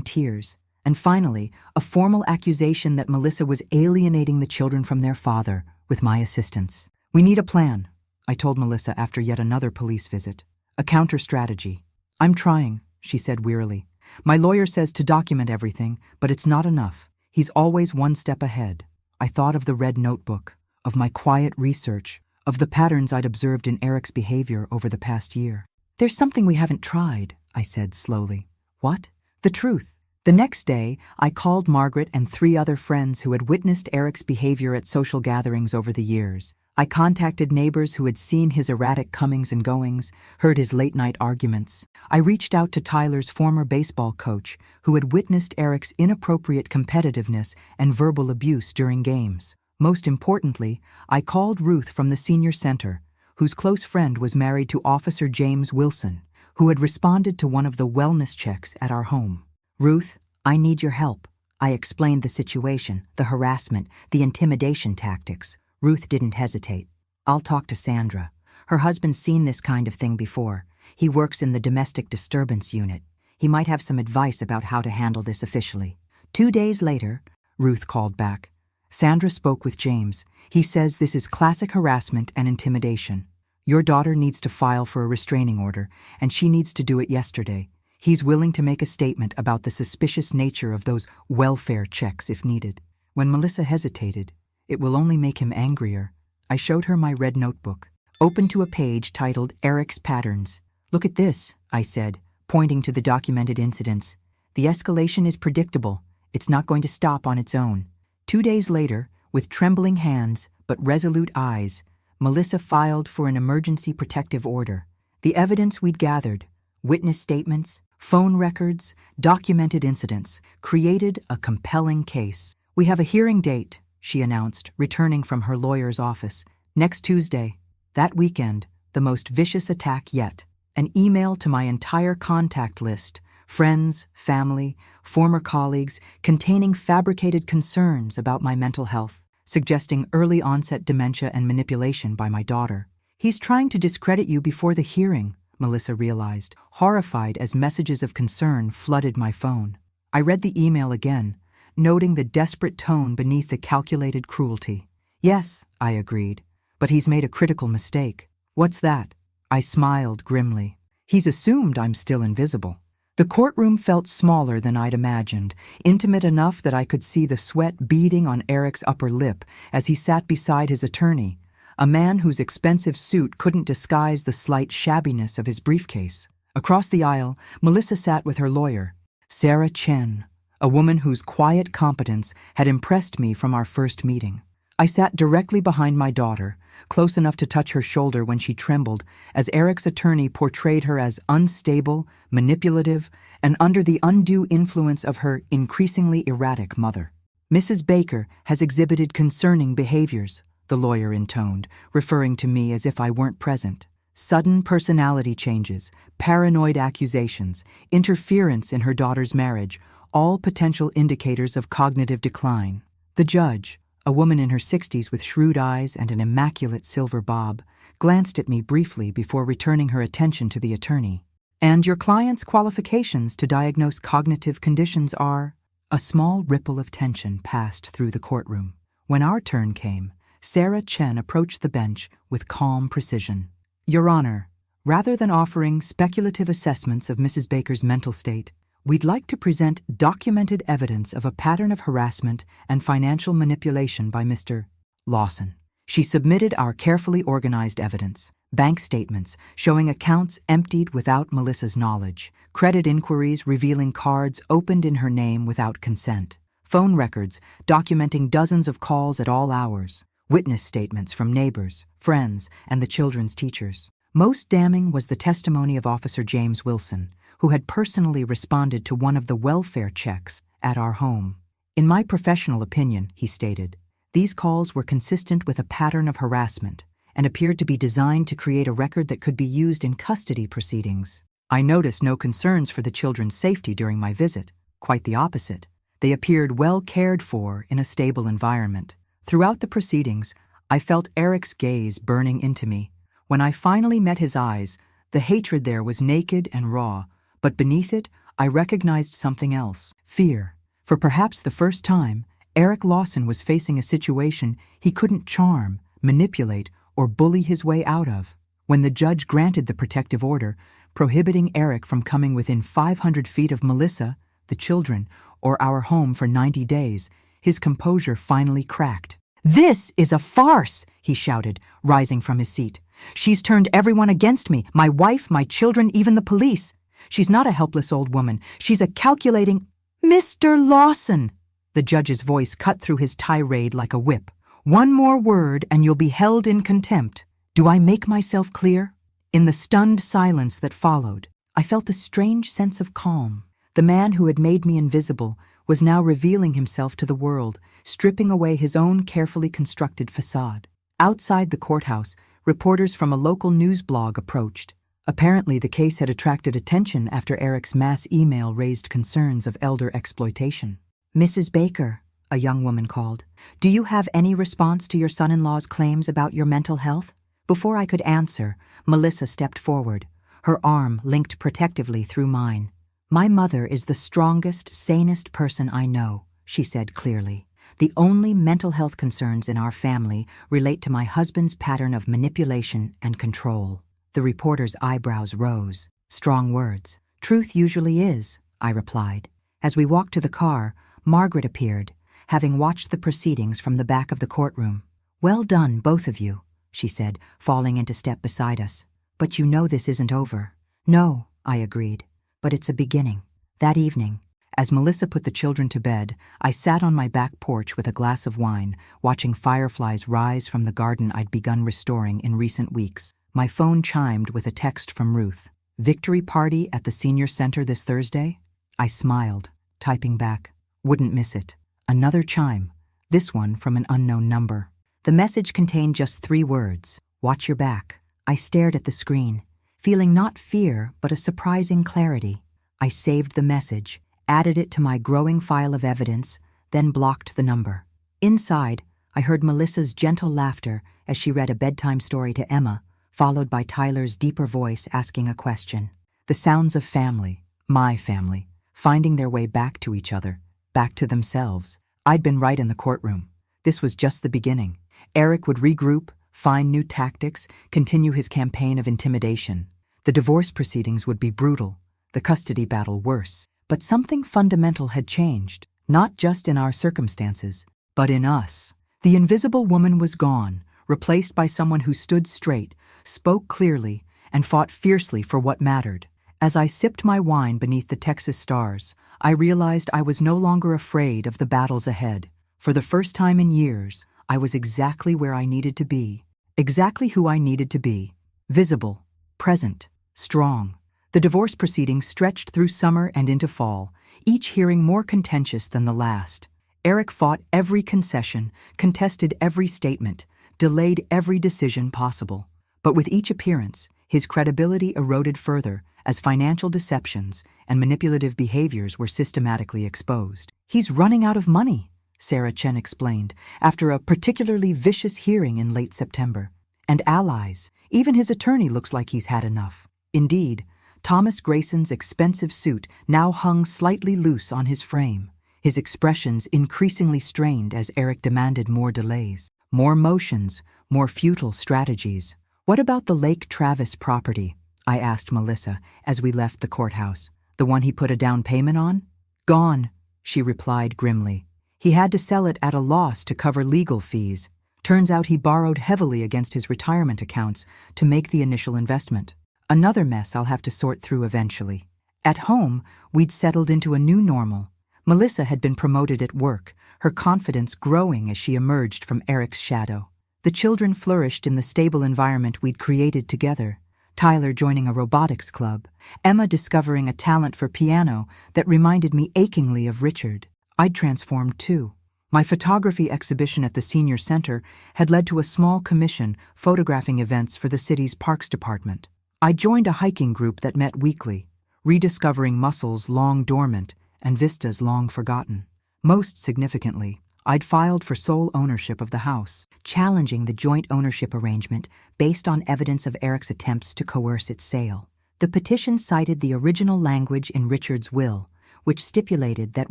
tears, and finally, a formal accusation that Melissa was alienating the children from their father with my assistance. "We need a plan," I told Melissa after yet another police visit. "A counter-strategy." "I'm trying," she said wearily. "My lawyer says to document everything, but it's not enough. He's always one step ahead." I thought of the red notebook, of my quiet research, of the patterns I'd observed in Eric's behavior over the past year. "There's something we haven't tried," I said slowly. "What?" "The truth." The next day, I called Margaret and 3 other friends who had witnessed Eric's behavior at social gatherings over the years. I contacted neighbors who had seen his erratic comings and goings, heard his late-night arguments. I reached out to Tyler's former baseball coach, who had witnessed Eric's inappropriate competitiveness and verbal abuse during games. Most importantly, I called Ruth from the senior center, whose close friend was married to Officer James Wilson, who had responded to one of the wellness checks at our home. "Ruth, I need your help." I explained the situation, the harassment, the intimidation tactics. Ruth didn't hesitate. "I'll talk to Sandra. Her husband's seen this kind of thing before. He works in the domestic disturbance unit. He might have some advice about how to handle this officially." 2 days later, Ruth called back. "Sandra spoke with James. He says this is classic harassment and intimidation. Your daughter needs to file for a restraining order, and she needs to do it yesterday. He's willing to make a statement about the suspicious nature of those welfare checks if needed." When Melissa hesitated, "It will only make him angrier," I showed her my red notebook, open to a page titled Eric's Patterns. "Look at this," I said, pointing to the documented incidents. "The escalation is predictable. It's not going to stop on its own." 2 days later, with trembling hands but resolute eyes, Melissa filed for an emergency protective order. The evidence we'd gathered, witness statements, phone records, documented incidents, created a compelling case. "We have a hearing date," she announced, returning from her lawyer's office. "Next Tuesday." That weekend, the most vicious attack yet. An email to my entire contact list, friends, family, former colleagues, containing fabricated concerns about my mental health, suggesting early onset dementia and manipulation by my daughter. "He's trying to discredit you before the hearing," Melissa realized, horrified as messages of concern flooded my phone. I read the email again, noting the desperate tone beneath the calculated cruelty. "Yes," I agreed, "but he's made a critical mistake." "What's that?" I smiled grimly. "He's assumed I'm still invisible." The courtroom felt smaller than I'd imagined, intimate enough that I could see the sweat beading on Eric's upper lip as he sat beside his attorney, a man whose expensive suit couldn't disguise the slight shabbiness of his briefcase. Across the aisle, Melissa sat with her lawyer, Sarah Chen, a woman whose quiet competence had impressed me from our first meeting. I sat directly behind my daughter, close enough to touch her shoulder when she trembled, as Eric's attorney portrayed her as unstable, manipulative, and under the undue influence of her increasingly erratic mother. "Mrs. Baker has exhibited concerning behaviors," the lawyer intoned, referring to me as if I weren't present. "Sudden personality changes, paranoid accusations, interference in her daughter's marriage, all potential indicators of cognitive decline." The judge, a woman in her 60s with shrewd eyes and an immaculate silver bob, glanced at me briefly before returning her attention to the attorney. "And your client's qualifications to diagnose cognitive conditions are—" A small ripple of tension passed through the courtroom. When our turn came, Sarah Chen approached the bench with calm precision. "Your Honor, rather than offering speculative assessments of Mrs. Baker's mental state, we'd like to present documented evidence of a pattern of harassment and financial manipulation by Mr. Lawson." She submitted our carefully organized evidence, bank statements showing accounts emptied without Melissa's knowledge, credit inquiries revealing cards opened in her name without consent, phone records documenting dozens of calls at all hours, witness statements from neighbors, friends, and the children's teachers. Most damning was the testimony of Officer James Wilson, who had personally responded to one of the welfare checks at our home. "In my professional opinion," he stated, "these calls were consistent with a pattern of harassment and appeared to be designed to create a record that could be used in custody proceedings. I noticed no concerns for the children's safety during my visit. Quite the opposite. They appeared well cared for in a stable environment. Throughout the proceedings, I felt Eric's gaze burning into me. When I finally met his eyes, the hatred there was naked and raw, but beneath it, I recognized something else: fear. For perhaps the first time, Eric Lawson was facing a situation he couldn't charm, manipulate, or bully his way out of. When the judge granted the protective order, prohibiting Eric from coming within 500 feet of Melissa, the children, or our home for 90 days, his composure finally cracked. "This is a farce," he shouted, rising from his seat. "She's turned everyone against me, my wife, my children, even the police. She's not a helpless old woman. She's a calculating—" "Mr. Lawson!" The judge's voice cut through his tirade like a whip. "One more word and you'll be held in contempt. Do I make myself clear?" In the stunned silence that followed, I felt a strange sense of calm. The man who had made me invisible was now revealing himself to the world, stripping away his own carefully constructed facade. Outside the courthouse, reporters from a local news blog approached. Apparently, the case had attracted attention after Eric's mass email raised concerns of elder exploitation. "Mrs. Baker," a young woman called, "do you have any response to your son-in-law's claims about your mental health?" Before I could answer, Melissa stepped forward, her arm linked protectively through mine. "My mother is the strongest, sanest person I know," she said clearly. "The only mental health concerns in our family relate to my husband's pattern of manipulation and control." The reporter's eyebrows rose. Strong words. "Truth usually is," I replied. As we walked to the car, Margaret appeared, having watched the proceedings from the back of the courtroom. "Well done, both of you," she said, falling into step beside us. "But you know this isn't over." "No," I agreed, "but it's a beginning." That evening, as Melissa put the children to bed, I sat on my back porch with a glass of wine, watching fireflies rise from the garden I'd begun restoring in recent weeks. My phone chimed with a text from Ruth. Victory party at the senior center this Thursday? I smiled, typing back. Wouldn't miss it. Another chime, this one from an unknown number. The message contained just 3 words. Watch your back. I stared at the screen, feeling not fear but a surprising clarity. I saved the message, added it to my growing file of evidence, then blocked the number. Inside, I heard Melissa's gentle laughter as she read a bedtime story to Emma, followed by Tyler's deeper voice asking a question. The sounds of family, my family, finding their way back to each other, back to themselves. I'd been right in the courtroom. This was just the beginning. Eric would regroup, find new tactics, continue his campaign of intimidation. The divorce proceedings would be brutal, the custody battle worse. But something fundamental had changed, not just in our circumstances, but in us. The invisible woman was gone, replaced by someone who stood straight, spoke clearly, and fought fiercely for what mattered. As I sipped my wine beneath the Texas stars, I realized I was no longer afraid of the battles ahead. For the first time in years, I was exactly where I needed to be. Exactly who I needed to be. Visible, present, strong. The divorce proceedings stretched through summer and into fall, each hearing more contentious than the last. Eric fought every concession, contested every statement, delayed every decision possible. But with each appearance, his credibility eroded further as financial deceptions and manipulative behaviors were systematically exposed. He's running out of money, Sarah Chen explained, after a particularly vicious hearing in late September. And allies. Even his attorney looks like he's had enough. Indeed, Thomas Grayson's expensive suit now hung slightly loose on his frame, his expressions increasingly strained as Eric demanded more delays, more motions, more futile strategies. What about the Lake Travis property? I asked Melissa as we left the courthouse. The one he put a down payment on? Gone, she replied grimly. He had to sell it at a loss to cover legal fees. Turns out he borrowed heavily against his retirement accounts to make the initial investment. Another mess I'll have to sort through eventually. At home, we'd settled into a new normal. Melissa had been promoted at work, her confidence growing as she emerged from Eric's shadow. The children flourished in the stable environment we'd created together. Tyler joining a robotics club, Emma discovering a talent for piano that reminded me achingly of Richard. I'd transformed too. My photography exhibition at the senior center had led to a small commission photographing events for the city's parks department. I joined a hiking group that met weekly, rediscovering muscles long dormant and vistas long forgotten. Most significantly, I'd filed for sole ownership of the house, challenging the joint ownership arrangement based on evidence of Eric's attempts to coerce its sale. The petition cited the original language in Richard's will, which stipulated that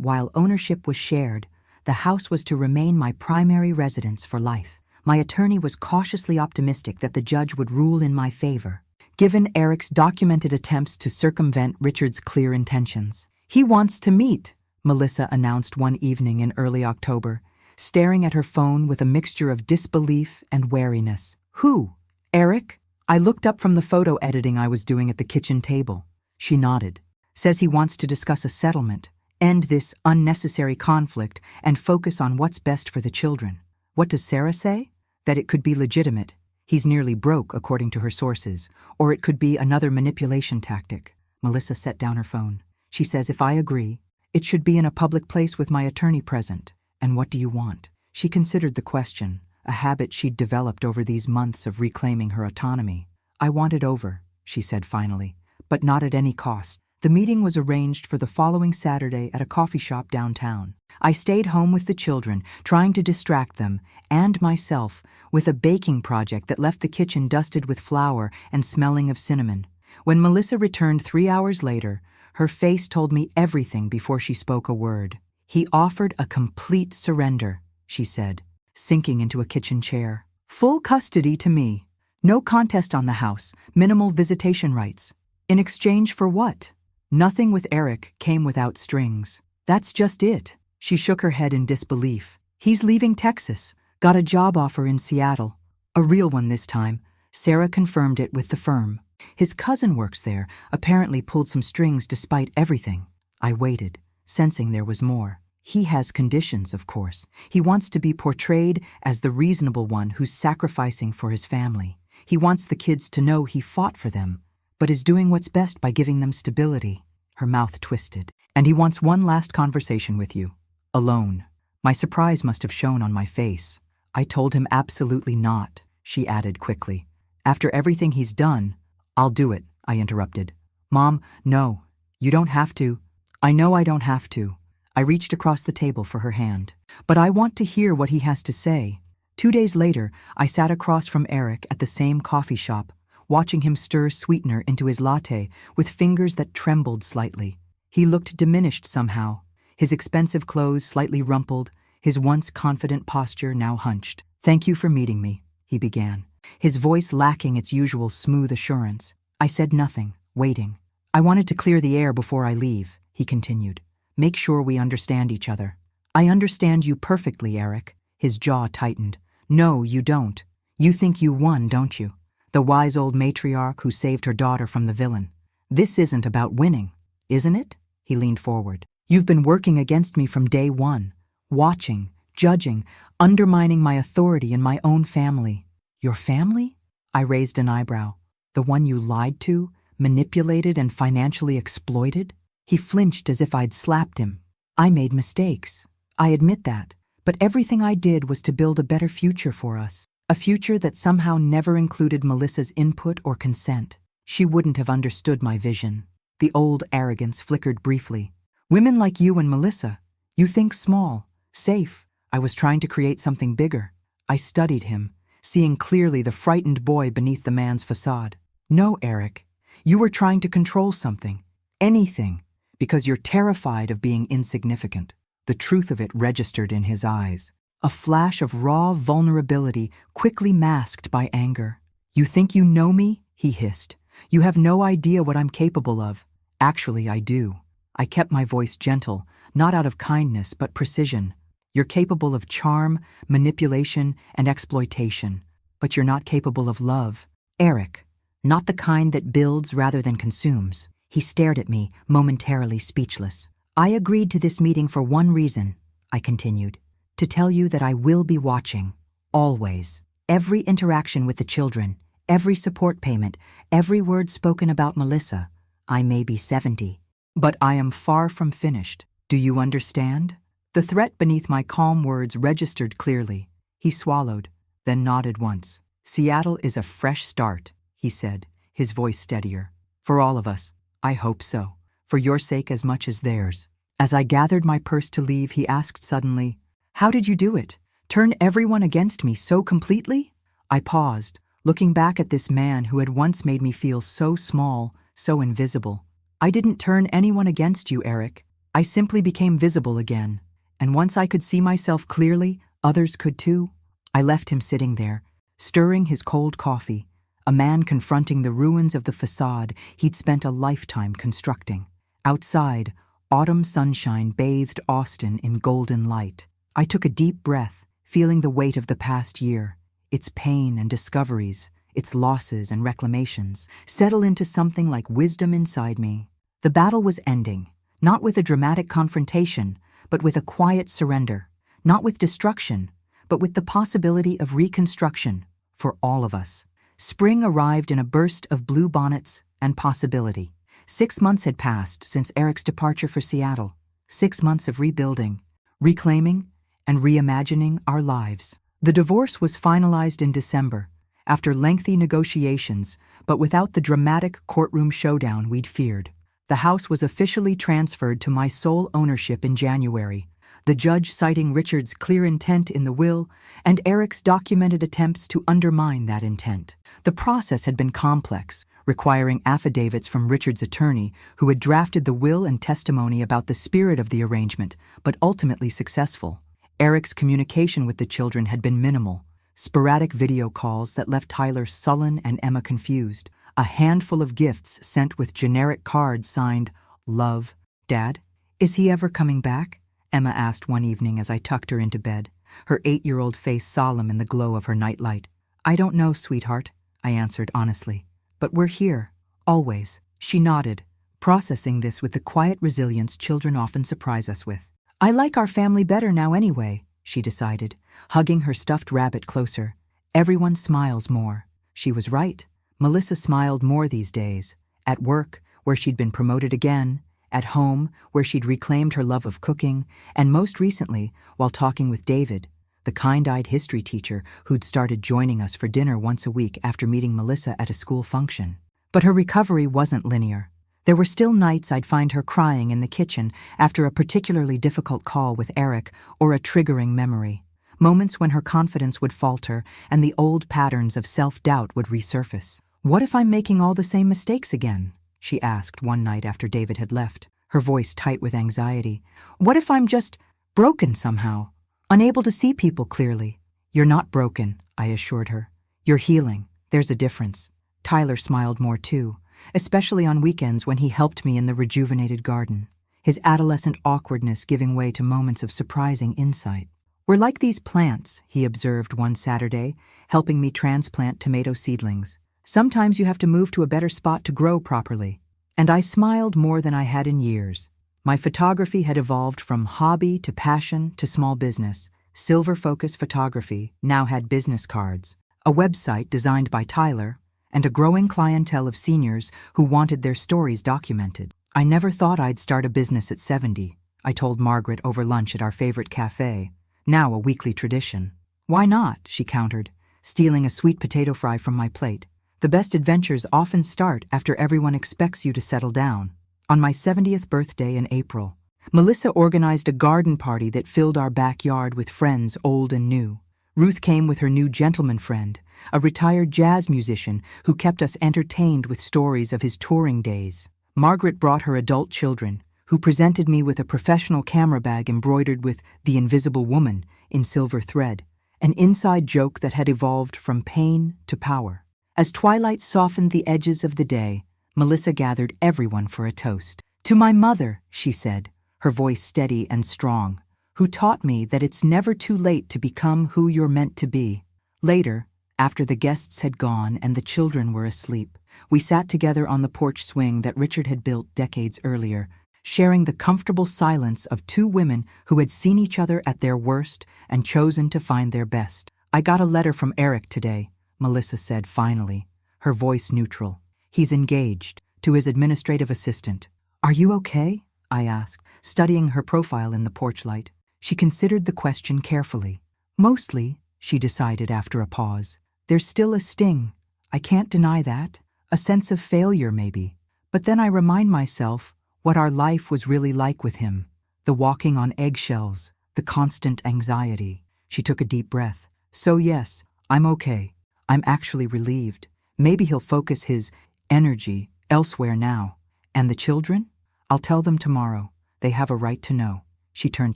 while ownership was shared, the house was to remain my primary residence for life. My attorney was cautiously optimistic that the judge would rule in my favor, given Eric's documented attempts to circumvent Richard's clear intentions. He wants to meet, Melissa announced one evening in early October, staring at her phone with a mixture of disbelief and wariness. Who? Eric? I looked up from the photo editing I was doing at the kitchen table. She nodded. Says he wants to discuss a settlement, end this unnecessary conflict, and focus on what's best for the children. What does Sarah say? That it could be legitimate. He's nearly broke, according to her sources, or it could be another manipulation tactic. Melissa set down her phone. She says if I agree, it should be in a public place with my attorney present. And what do you want? She considered the question, a habit she'd developed over these months of reclaiming her autonomy. I want it over, she said finally, but not at any cost. The meeting was arranged for the following Saturday at a coffee shop downtown. I stayed home with the children, trying to distract them, and myself, with a baking project that left the kitchen dusted with flour and smelling of cinnamon. When Melissa returned 3 hours later, her face told me everything before she spoke a word. He offered a complete surrender, she said, sinking into a kitchen chair. Full custody to me. No contest on the house, minimal visitation rights. In exchange for what? Nothing with Eric came without strings. That's just it. She shook her head in disbelief. He's leaving Texas, got a job offer in Seattle. A real one this time. Sarah confirmed it with the firm. His cousin works there, apparently pulled some strings despite everything. I waited, sensing there was more. He has conditions, of course. He wants to be portrayed as the reasonable one who's sacrificing for his family. He wants the kids to know he fought for them, but is doing what's best by giving them stability. Her mouth twisted. And he wants one last conversation with you. Alone. My surprise must have shown on my face. I told him absolutely not, she added quickly. After everything he's done, I'll do it, I interrupted. Mom, no, you don't have to. I know I don't have to. I reached across the table for her hand. But I want to hear what he has to say. 2 days later, I sat across from Eric at the same coffee shop, watching him stir sweetener into his latte with fingers that trembled slightly. He looked diminished somehow, his expensive clothes slightly rumpled, his once confident posture now hunched. Thank you for meeting me, he began, his voice lacking its usual smooth assurance. I said nothing, waiting. I wanted to clear the air before I leave, he continued. Make sure we understand each other. I understand you perfectly, Eric. His jaw tightened. No, you don't. You think you won, don't you? The wise old matriarch who saved her daughter from the villain. This isn't about winning, isn't it? He leaned forward. You've been working against me from day one, watching, judging, undermining my authority in my own family. Your family? I raised an eyebrow. The one you lied to, manipulated, and financially exploited? He flinched as if I'd slapped him. I made mistakes. I admit that. But everything I did was to build a better future for us. A future that somehow never included Melissa's input or consent. She wouldn't have understood my vision. The old arrogance flickered briefly. Women like you and Melissa, you think small, safe. I was trying to create something bigger. I studied him, seeing clearly the frightened boy beneath the man's facade. No, Eric, you were trying to control something, anything, because you're terrified of being insignificant. The truth of it registered in his eyes. A flash of raw vulnerability quickly masked by anger. You think you know me? He hissed. You have no idea what I'm capable of. Actually, I do. I kept my voice gentle, not out of kindness but precision. You're capable of charm, manipulation, and exploitation, but you're not capable of love. Eric, not the kind that builds rather than consumes. He stared at me, momentarily speechless. I agreed to this meeting for one reason, I continued. To tell you that I will be watching. Always. Every interaction with the children, every support payment, every word spoken about Melissa. I may be 70, but I am far from finished. Do you understand? The threat beneath my calm words registered clearly. He swallowed, then nodded once. Seattle is a fresh start, he said, his voice steadier. For all of us, I hope so. For your sake as much as theirs. As I gathered my purse to leave, he asked suddenly, How did you do it? Turn everyone against me so completely? I paused, looking back at this man who had once made me feel so small, so invisible. I didn't turn anyone against you, Eric. I simply became visible again. And once I could see myself clearly, others could too. I left him sitting there, stirring his cold coffee, a man confronting the ruins of the facade he'd spent a lifetime constructing. Outside, autumn sunshine bathed Austin in golden light. I took a deep breath, feeling the weight of the past year, its pain and discoveries, its losses and reclamations, settle into something like wisdom inside me. The battle was ending, not with a dramatic confrontation, but with a quiet surrender, not with destruction, but with the possibility of reconstruction for all of us. Spring arrived in a burst of bluebonnets and possibility. 6 months had passed since Eric's departure for Seattle. 6 months of rebuilding, reclaiming, and reimagining our lives. The divorce was finalized in December, after lengthy negotiations, but without the dramatic courtroom showdown we'd feared. The house was officially transferred to my sole ownership in January, the judge citing Richard's clear intent in the will and Eric's documented attempts to undermine that intent. The process had been complex, requiring affidavits from Richard's attorney, who had drafted the will and testimony about the spirit of the arrangement, but ultimately successful. Eric's communication with the children had been minimal, sporadic video calls that left Tyler sullen and Emma confused, a handful of gifts sent with generic cards signed, Love, Dad. Is he ever coming back? Emma asked one evening as I tucked her into bed, her 8-year-old face solemn in the glow of her nightlight. I don't know, sweetheart, I answered honestly. But we're here, always. She nodded, processing this with the quiet resilience children often surprise us with. I like our family better now anyway, she decided, hugging her stuffed rabbit closer. Everyone smiles more. She was right. Melissa smiled more these days, At work, where she'd been promoted again, at home, where she'd reclaimed her love of cooking, and most recently, while talking with David, the kind-eyed history teacher who'd started joining us for dinner once a week after meeting Melissa at a school function. But her recovery wasn't linear. There were still nights I'd find her crying in the kitchen after a particularly difficult call with Eric or a triggering memory. Moments when her confidence would falter and the old patterns of self-doubt would resurface. "What if I'm making all the same mistakes again?" she asked one night after David had left, her voice tight with anxiety. "What if I'm just broken somehow, unable to see people clearly?" "You're not broken," I assured her. "You're healing. There's a difference." Tyler smiled more too, especially on weekends when he helped me in the rejuvenated garden, his adolescent awkwardness giving way to moments of surprising insight. "We're like these plants," he observed one Saturday, helping me transplant tomato seedlings. "Sometimes you have to move to a better spot to grow properly." And I smiled more than I had in years. My photography had evolved from hobby to passion to small business. Silver Focus Photography now had business cards, a website designed by Tyler, and a growing clientele of seniors who wanted their stories documented. "I never thought I'd start a business at 70, I told Margaret over lunch at our favorite cafe, now a weekly tradition. "Why not?" she countered, stealing a sweet potato fry from my plate. "The best adventures often start after everyone expects you to settle down." On my 70th birthday in April, Melissa organized a garden party that filled our backyard with friends old and new. Ruth came with her new gentleman friend, a retired jazz musician who kept us entertained with stories of his touring days. Margaret brought her adult children, who presented me with a professional camera bag embroidered with "The Invisible Woman" in silver thread, an inside joke that had evolved from pain to power. As twilight softened the edges of the day, Melissa gathered everyone for a toast. "To my mother," she said, her voice steady and strong, "who taught me that it's never too late to become who you're meant to be." Later, after the guests had gone and the children were asleep, we sat together on the porch swing that Richard had built decades earlier, sharing the comfortable silence of two women who had seen each other at their worst and chosen to find their best. "I got a letter from Eric today," Melissa said finally, her voice neutral. "He's engaged to his administrative assistant." "Are you okay?" I asked, studying her profile in the porch light. She considered the question carefully. "Mostly," she decided after a pause. "There's still a sting. I can't deny that. A sense of failure, maybe. But then I remind myself what our life was really like with him. The walking on eggshells, the constant anxiety." She took a deep breath. "So yes, I'm okay. I'm actually relieved. Maybe he'll focus his energy elsewhere now. And the children? I'll tell them tomorrow. They have a right to know." She turned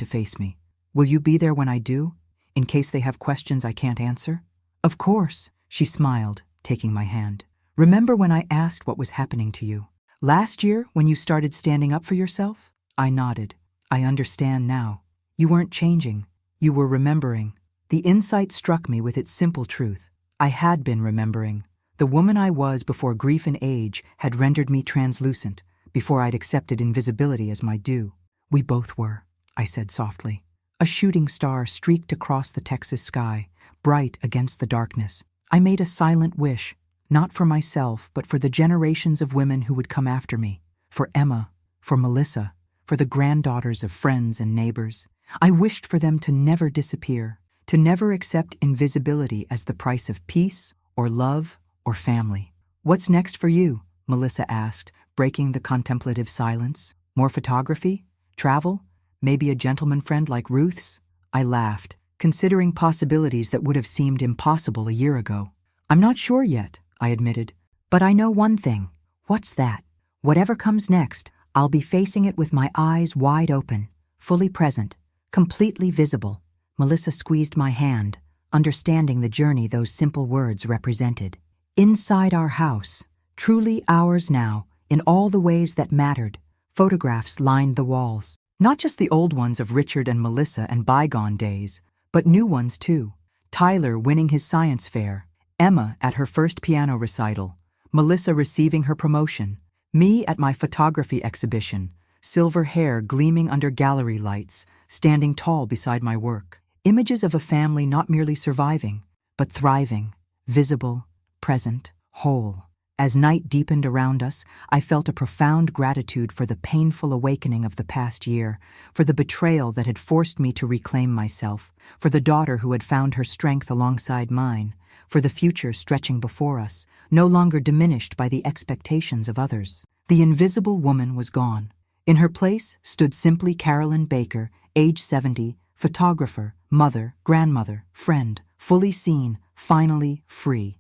to face me. "Will you be there when I do, in case they have questions I can't answer?" "Of course," she smiled, taking my hand. "Remember when I asked what was happening to you? Last year, when you started standing up for yourself?" I nodded. "I understand now. You weren't changing. You were remembering." The insight struck me with its simple truth. I had been remembering. The woman I was before grief and age had rendered me translucent, before I'd accepted invisibility as my due. "We both were," I said softly. A shooting star streaked across the Texas sky, bright against the darkness. I made a silent wish, not for myself, but for the generations of women who would come after me, for Emma, for Melissa, for the granddaughters of friends and neighbors. I wished for them to never disappear, to never accept invisibility as the price of peace or love or family. "What's next for you?" Melissa asked, breaking the contemplative silence. "More photography? Travel? Maybe a gentleman friend like Ruth's?" I laughed, considering possibilities that would have seemed impossible a year ago. "I'm not sure yet," I admitted. "But I know one thing." "What's that?" "Whatever comes next, I'll be facing it with my eyes wide open, fully present, completely visible." Melissa squeezed my hand, understanding the journey those simple words represented. Inside our house, truly ours now, in all the ways that mattered, photographs lined the walls. Not just the old ones of Richard and Melissa and bygone days, but new ones too. Tyler winning his science fair, Emma at her first piano recital, Melissa receiving her promotion, me at my photography exhibition, silver hair gleaming under gallery lights, standing tall beside my work. Images of a family not merely surviving, but thriving, visible, present, whole. As night deepened around us, I felt a profound gratitude for the painful awakening of the past year, for the betrayal that had forced me to reclaim myself, for the daughter who had found her strength alongside mine, for the future stretching before us, no longer diminished by the expectations of others. The invisible woman was gone. In her place stood simply Carolyn Baker, age 70, photographer, mother, grandmother, friend, fully seen, finally free.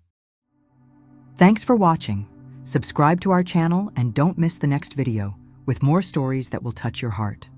Thanks for watching. Subscribe to our channel and don't miss the next video with more stories that will touch your heart.